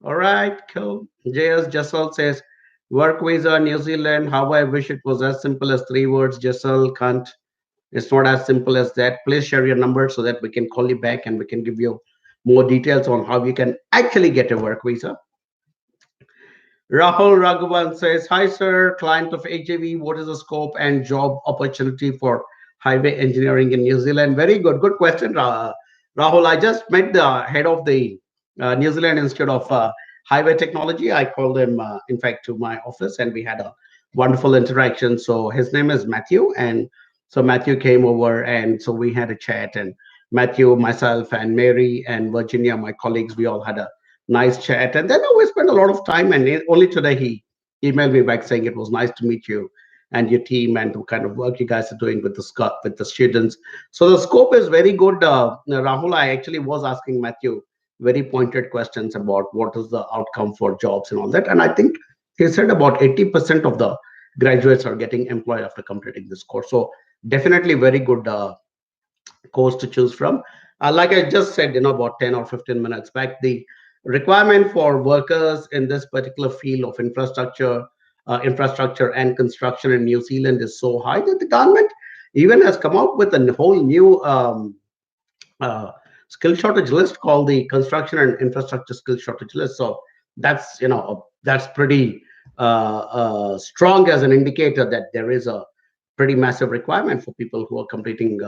All right, cool. JS Jessel says, work visa, New Zealand. How I wish it was as simple as 3 words. Jessel can't. It's not as simple as that. Please share your number so that we can call you back and we can give you more details on how you can actually get a work visa. Rahul Raghavan says, hi, sir, client of HAV. What is the scope and job opportunity for highway engineering in New Zealand? Very good. Good question, Rahul. I just met the head of the New Zealand Institute of Highway Technology. I called him, in fact, to my office, and we had a wonderful interaction. So his name is Matthew. And so Matthew came over, and so we had a chat. And Matthew, myself, and Mary, and Virginia, my colleagues, we all had a nice chat. And then we spent a lot of time. And only today he emailed me back saying it was nice to meet you and your team and the kind of work you guys are doing with the students. So the scope is very good. Rahul, I actually was asking Matthew very pointed questions about what is the outcome for jobs and all that. And I think he said about 80% of the graduates are getting employed after completing this course. So definitely very good course to choose from. Like I just said, about 10 or 15 minutes back, the requirement for workers in this particular field of infrastructure and construction in New Zealand is so high that the government even has come out with a whole new uh, skill shortage list called the construction and infrastructure skill shortage list. So that's that's pretty strong as an indicator that there is a pretty massive requirement for people who are completing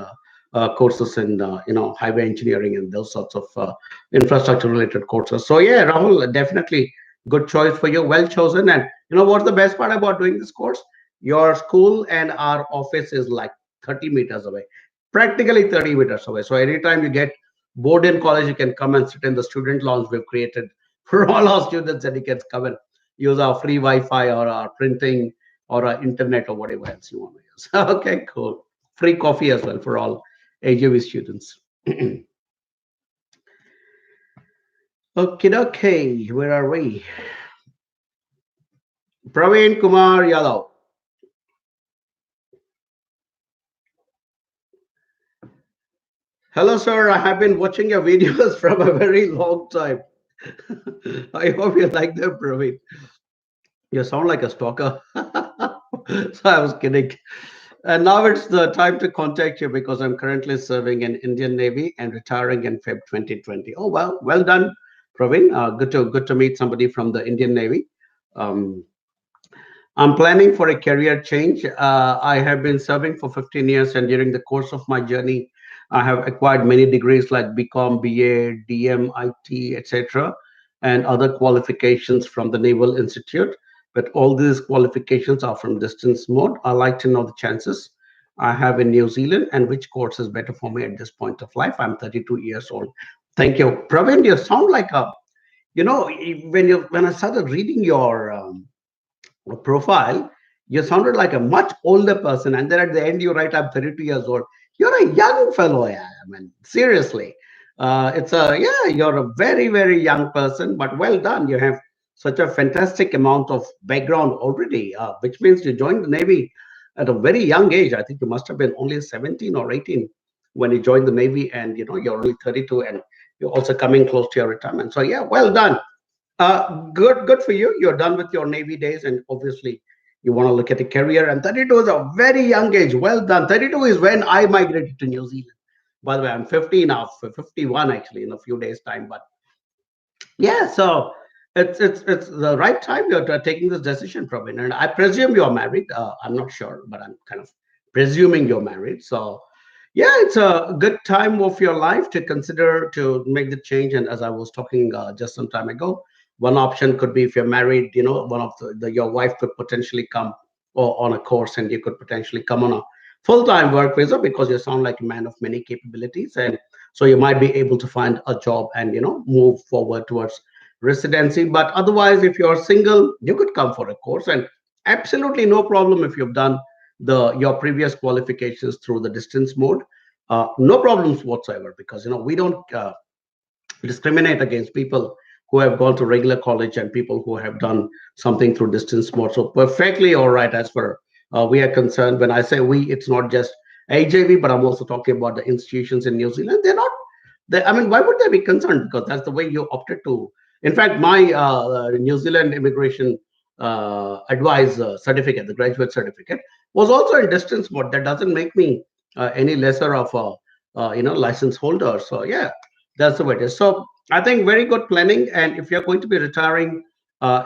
courses in highway engineering and those sorts of infrastructure related courses. So yeah, Rahul, definitely good choice for you, well chosen. And you know what's the best part about doing this course? Your school and our office is like 30 meters away, practically 30 meters away. So anytime you get bored in college, you can come and sit in the student lounge we've created for all our students, and you can come and use our free Wi-Fi or our printing or our internet or whatever else you want to use. Okay, cool. Free coffee as well for all AJV students. Okay, where are we? Praveen Kumar Yadav. Hello, sir. I have been watching your videos from a very long time. I hope you like them, Praveen. You sound like a stalker. So I was kidding. And now it's the time to contact you because I'm currently serving in Indian Navy and retiring in Feb 2020. Oh well done, Praveen. Good to meet somebody from the Indian Navy. Um, I'm planning for a career change. I have been serving for 15 years, and during the course of my journey, I have acquired many degrees like BCom, BA, DM, IT, etc., and other qualifications from the Naval Institute. But all these qualifications are from distance mode. I like to know the chances I have in New Zealand and which course is better for me at this point of life. I'm 32 years old. Thank you, Praveen. You sound like a when I started reading your profile, you sounded like a much older person, and then at the end you write, "I'm 32 years old." You're a young fellow, yeah. I mean, seriously, you're a very very young person, but well done. You have such a fantastic amount of background already, which means you joined the Navy at a very young age. I think you must have been only 17 or 18 when you joined the Navy, and you're only 32, and you're also coming close to your retirement. So yeah, well done. Good for you. You're done with your Navy days, and obviously, you want to look at a career. And 32 is a very young age. Well done. 32 is when I migrated to New Zealand. By the way, I'm 50 now, 51 actually in a few days' time. But yeah, so it's the right time you're taking this decision, Praveen. And I presume you're married. I'm not sure, but I'm kind of presuming you're married. So yeah, it's a good time of your life to consider to make the change. And as I was talking just some time ago, one option could be if you're married, one of your wife could potentially come or on a course, and you could potentially come on a full-time work visa because you sound like a man of many capabilities, and so you might be able to find a job and move forward towards residency. But otherwise, if you're single, you could come for a course, and absolutely no problem if you've done the your previous qualifications through the distance mode. No problems whatsoever, because we don't discriminate against people who have gone to regular college and people who have done something through distance mode. So perfectly all right as far we are concerned. When I say we, it's not just AJV, but I'm also talking about the institutions in New Zealand. They're not. I mean, why would they be concerned? Because that's the way you opted to. In fact, my New Zealand immigration advice certificate, the graduate certificate, was also in distance mode. That doesn't make me any lesser of a license holder. So yeah, that's the way it is. So I think very good planning. And if you're going to be retiring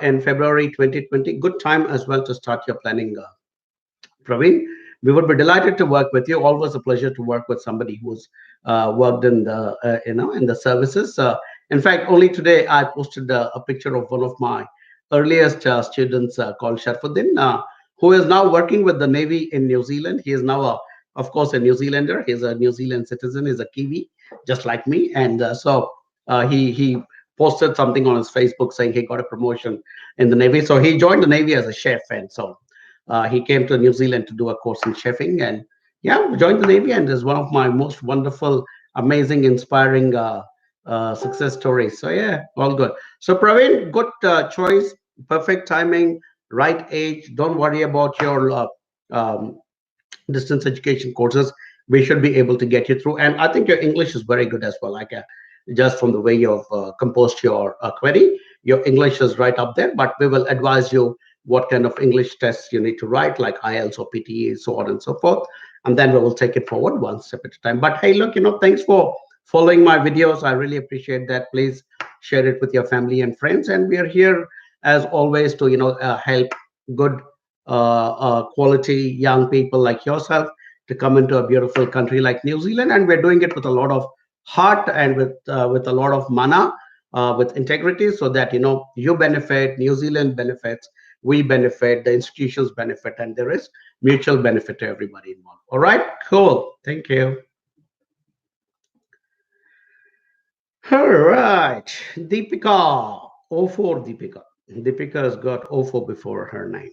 in February 2020, good time as well to start your planning, Praveen. We would be delighted to work with you. Always a pleasure to work with somebody who's worked in the in the services. In fact, only today I posted a picture of one of my earliest students called Sharfuddin, who is now working with the Navy in New Zealand. He is now, of course, a New Zealander. He's a New Zealand citizen. He's a Kiwi, just like me. And he posted something on his Facebook saying he got a promotion in the Navy. So he joined the Navy as a chef, and so he came to New Zealand to do a course in chefing, and yeah, joined the Navy, and is one of my most wonderful, amazing, inspiring success stories. So yeah, all good. So Praveen, good choice, perfect timing, right age. Don't worry about your um, distance education courses. We should be able to get you through, and I think your English is very good as well. Like just from the way you've composed your query, your English is right up there. But we will advise you what kind of English tests you need to write, like IELTS or PTE, so on and so forth. And then we will take it forward one step at a time. But hey, look, thanks for following my videos. I really appreciate that. Please share it with your family and friends. And we are here as always to help good quality young people like yourself to come into a beautiful country like New Zealand. And we're doing it with a lot of heart and with a lot of mana, with integrity, so that you benefit, New Zealand benefits, we benefit, the institutions benefit, and there is mutual benefit to everybody involved. All right, cool. Thank you. All right, Deepika. O four, Deepika. Deepika has got O four before her name.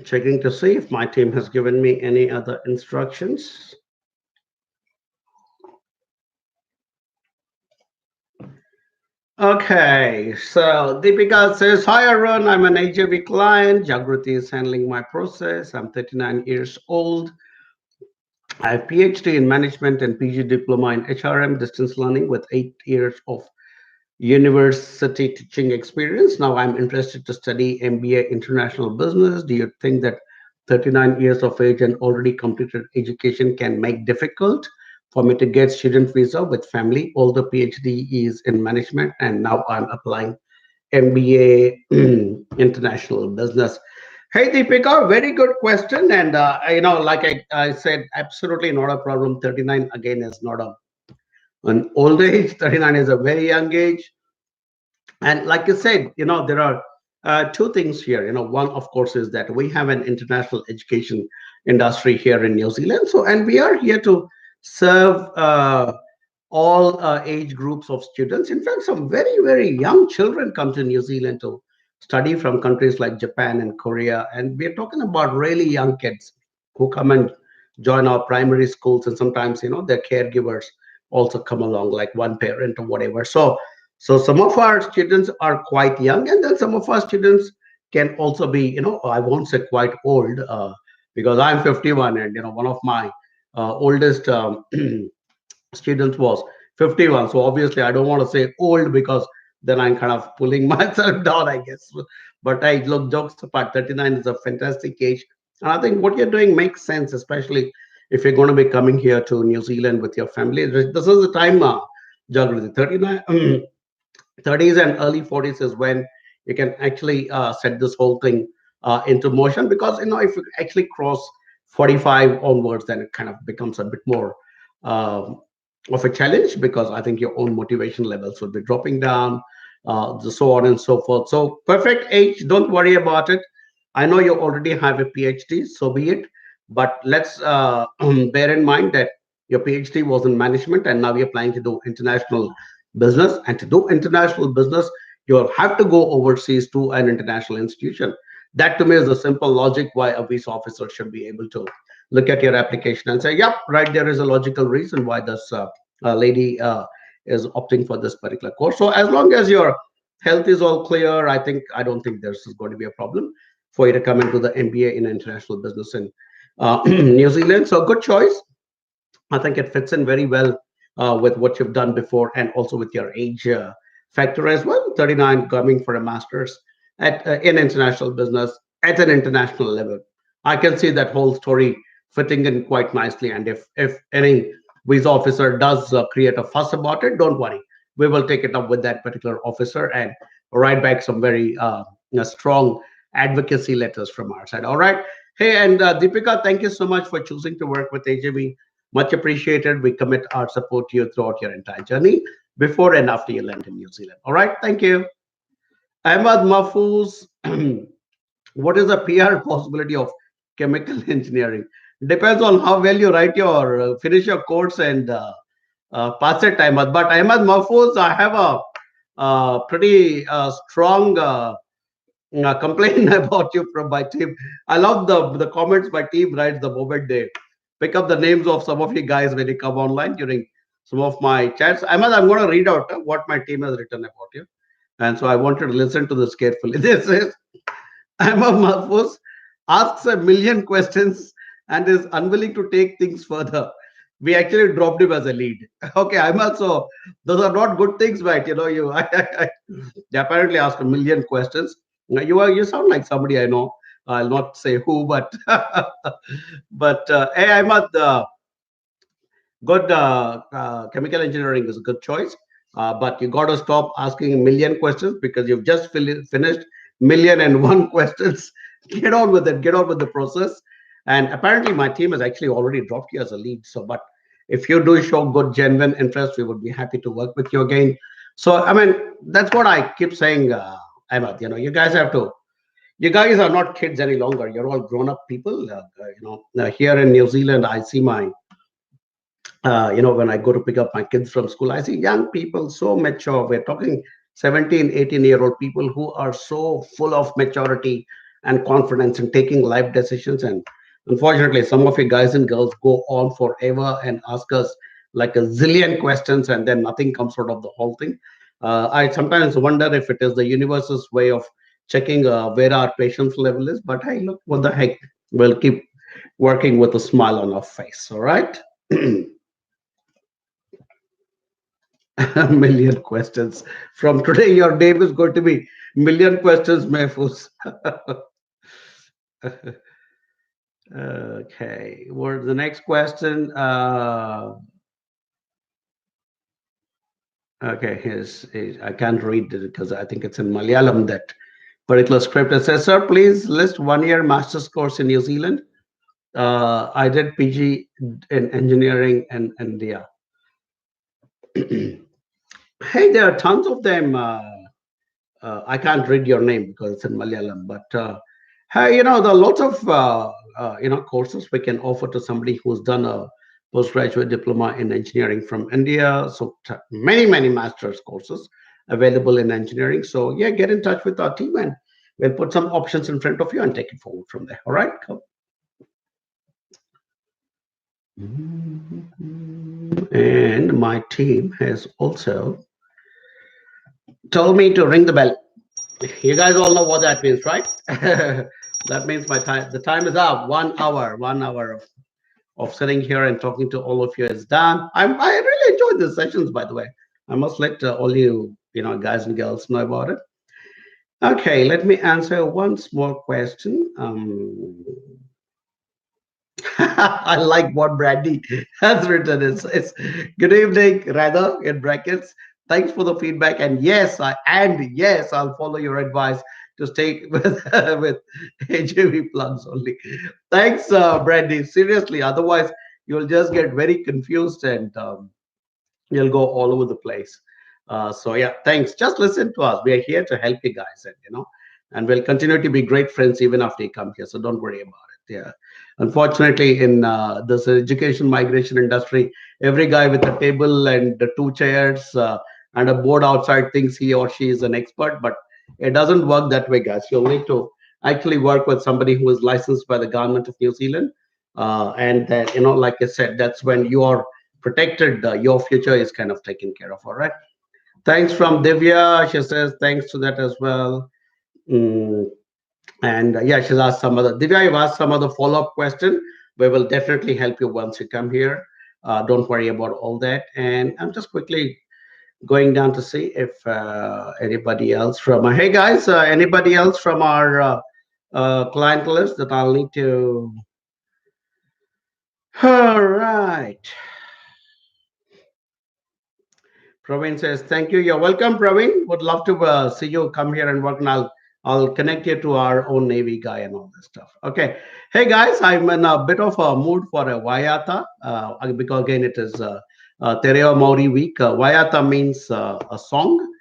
Checking to see if my team has given me any other instructions. Okay, so Deepika says, "Hi Arun, I'm an HIV client. Jagrati is handling my process. I'm 39 years old. I have PhD in management and PG diploma in HRM distance learning with 8 years of university teaching experience. Now I'm interested to study MBA international business. Do you think that 39 years of age and already completed education can make difficult for me to get student visa with family? All the PhD is in management and now I'm applying MBA international business." Hey Deepika, very good question. And like I said, absolutely not a problem. 39 again is not an old age. 39 is a very young age. And like you said, there are two things here. One, of course, is that we have an international education industry here in New Zealand. So, and we are here to serve all age groups of students. In fact, some very, very young children come to New Zealand to study from countries like Japan and Korea. And we're talking about really young kids who come and join our primary schools. And sometimes, their caregivers also come along, like one parent or whatever. So some of our students are quite young, and then some of our students can also be, I won't say quite old, because I'm 51, and one of my oldest students was 51. So obviously, I don't want to say old because then I'm kind of pulling myself down, I guess. But I look, jokes apart, 39 is a fantastic age, and I think what you're doing makes sense, especially if you're going to be coming here to New Zealand with your family. This is the time, Jagrati, 39. 30s and early 40s is when you can actually set this whole thing into motion, because if you actually cross 45 onwards, then it kind of becomes a bit more um, of a challenge, because I think your own motivation levels will be dropping down, so on and so forth. So perfect age, don't worry about it. I know you already have a PhD, so be it. But let's bear in mind that your PhD was in management, and now you're planning to do international business. And to do international business, you'll have to go overseas to an international institution. That to me is the simple logic why a visa officer should be able to look at your application and say, "Yep, right, there is a logical reason why this lady is opting for this particular course." So as long as your health is all clear, I don't think there's going to be a problem for you to come into the MBA in international business in New Zealand. So good choice. I think it fits in very well with what you've done before, and also with your age factor as well. 39, coming for a master's at in international business at an international level. I can see that whole story fitting in quite nicely. And if any visa officer does create a fuss about it, don't worry. We will take it up with that particular officer and write back some very strong advocacy letters from our side. All right. Hey, and Deepika, thank you so much for choosing to work with AJB. Much appreciated. We commit our support to you throughout your entire journey, before and after you land in New Zealand. All right. Thank you. Ahmad Mahfouz, what is the PR possibility of chemical engineering? Depends on how well you write your finish your course and pass it, Ahmad. But Ahmad Mahfouz, I have a pretty strong complaint about you from my team. I love the comments my team writes the moment they pick up the names of some of you guys when you come online during some of my chats. I'm going to read out what my team has written about you. And so I wanted to listen to this carefully. This is Ahmad Mahfouz asks a million questions and is unwilling to take things further. We actually dropped him as a lead. Okay, Ahmad, so those are not good things, right? They apparently ask a million questions. You sound like somebody I know. I'll not say who, but but hey, Ahmad, Good chemical engineering is a good choice, but you got to stop asking a million questions because you've just finished million and one questions. Get on with it. Get on with the process. And apparently, my team has actually already dropped you as a lead. So, but if you do show good, genuine interest, we would be happy to work with you again. So, I mean, that's what I keep saying, Ahmad. You guys have to. You guys are not kids any longer. You're all grown-up people. Here in New Zealand, I see when I go to pick up my kids from school, I see young people so mature. We're talking 17, 18-year-old people who are so full of maturity and confidence in taking life decisions. And unfortunately, some of you guys and girls go on forever and ask us like a zillion questions, and then nothing comes out of the whole thing. I sometimes wonder if it is the universe's way of checking where our patience level is. But hey, look, what the heck? We'll keep working with a smile on our face. All right. A million questions. From today, your name is going to be Million Questions, Mehfuz. Okay. What's the next question? Okay, I can't read it because I think it's in Malayalam, that particular script. It says, "Sir, please list 1 year master's course in New Zealand." I did PG in engineering in India. Hey, there are tons of them. I can't read your name because it's in Malayalam, but hey, there are lots of courses we can offer to somebody who's done a postgraduate diploma in engineering from India. So many, many master's courses available in engineering. So yeah, get in touch with our team and we'll put some options in front of you and take it forward from there. All right. Cool. And my team has also told me to ring the bell. You guys all know what that means, right? That means my time. The time is up. 1 hour. 1 hour of sitting here and talking to all of you is done. I really enjoyed these sessions, by the way. I must let all you guys and girls know about it. Okay, let me answer one small question. I like what Brandy has written. It's good evening, rather in brackets. Thanks for the feedback, and yes, I'll follow your advice to stay with with HIV plugs only. Thanks, Brandy. Seriously, otherwise you'll just get very confused and you'll go all over the place. So yeah, thanks. Just listen to us. We are here to help you guys, and we'll continue to be great friends even after you come here. So don't worry about it. Yeah. Unfortunately, in this education migration industry, every guy with a table and the two chairs and a board outside thinks he or she is an expert, but it doesn't work that way, guys. You'll need to actually work with somebody who is licensed by the government of New Zealand, and that like I said, that's when you are protected. Your future is kind of taken care of. All right. Thanks from Divya. She says thanks to that as well. Mm, and yeah, she's asked some other. Divya, you've asked some other follow-up question. We will definitely help you once you come here. Don't worry about all that. And I'm just quickly going down to see if anybody else from. Hey guys, anybody else from our client list that I'll need to. All right. Praveen says, "Thank you. You're welcome, Praveen. Would love to see you come here and work, and I'll connect you to our own Navy guy and all this stuff." Okay. Hey guys, I'm in a bit of a mood for a Waiata because again it is Te Reo Maori week. Waiata means a song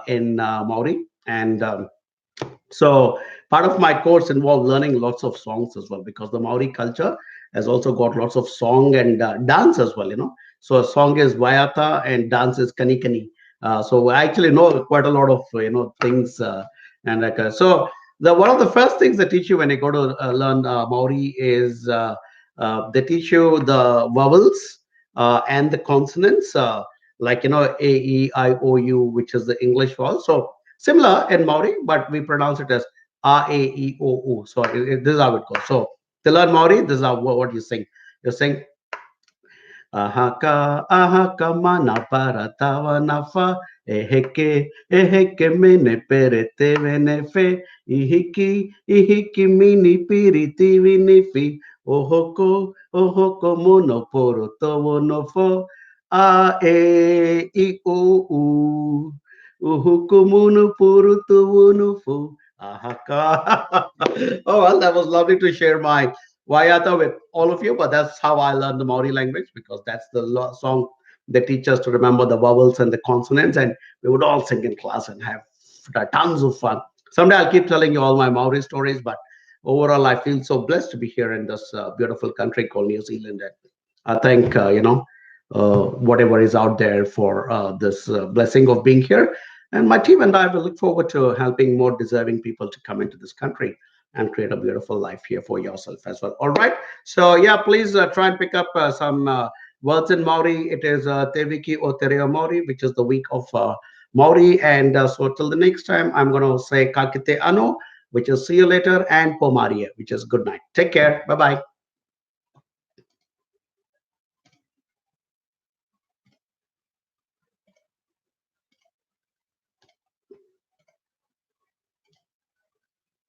in Maori, and so part of my course involved learning lots of songs as well because the Maori culture has also got lots of song and dance as well. So a song is Vayata and dance is Kanikani. So I actually know quite a lot of things and like so the one of the first things they teach you when you go to learn Maori is they teach you the vowels and the consonants like A E I O U, which is the English vowel. So similar in Maori, but we pronounce it as A E I O U. So this is how it goes. So to learn Maori, this is how, what you sing. You sing Ahaka ahaka mana para tawa nafa eheke mene pere te vene fe ihiki ihiki mini piri ti vini fi ohoko mono poro to no fo, a e I o u. Ohoko mono poro to no fo, ahaka. Oh, well, that was lovely to share my Wayata with all of you, but that's how I learned the Maori language because that's the song they teach us to remember the vowels and the consonants, and we would all sing in class and have tons of fun. Someday I'll keep telling you all my Maori stories, but overall, I feel so blessed to be here in this beautiful country called New Zealand. And I thank whatever is out there for this blessing of being here. And my team and I will look forward to helping more deserving people to come into this country and create a beautiful life here for yourself as well. All right. So yeah, please try and pick up some words in Maori. It is Te Wiki o Te Reo Maori, which is the week of Maori. And so till the next time, I'm going to say Ka kite ano, which is see you later, and Pomaria, which is good night. Take care. Bye bye.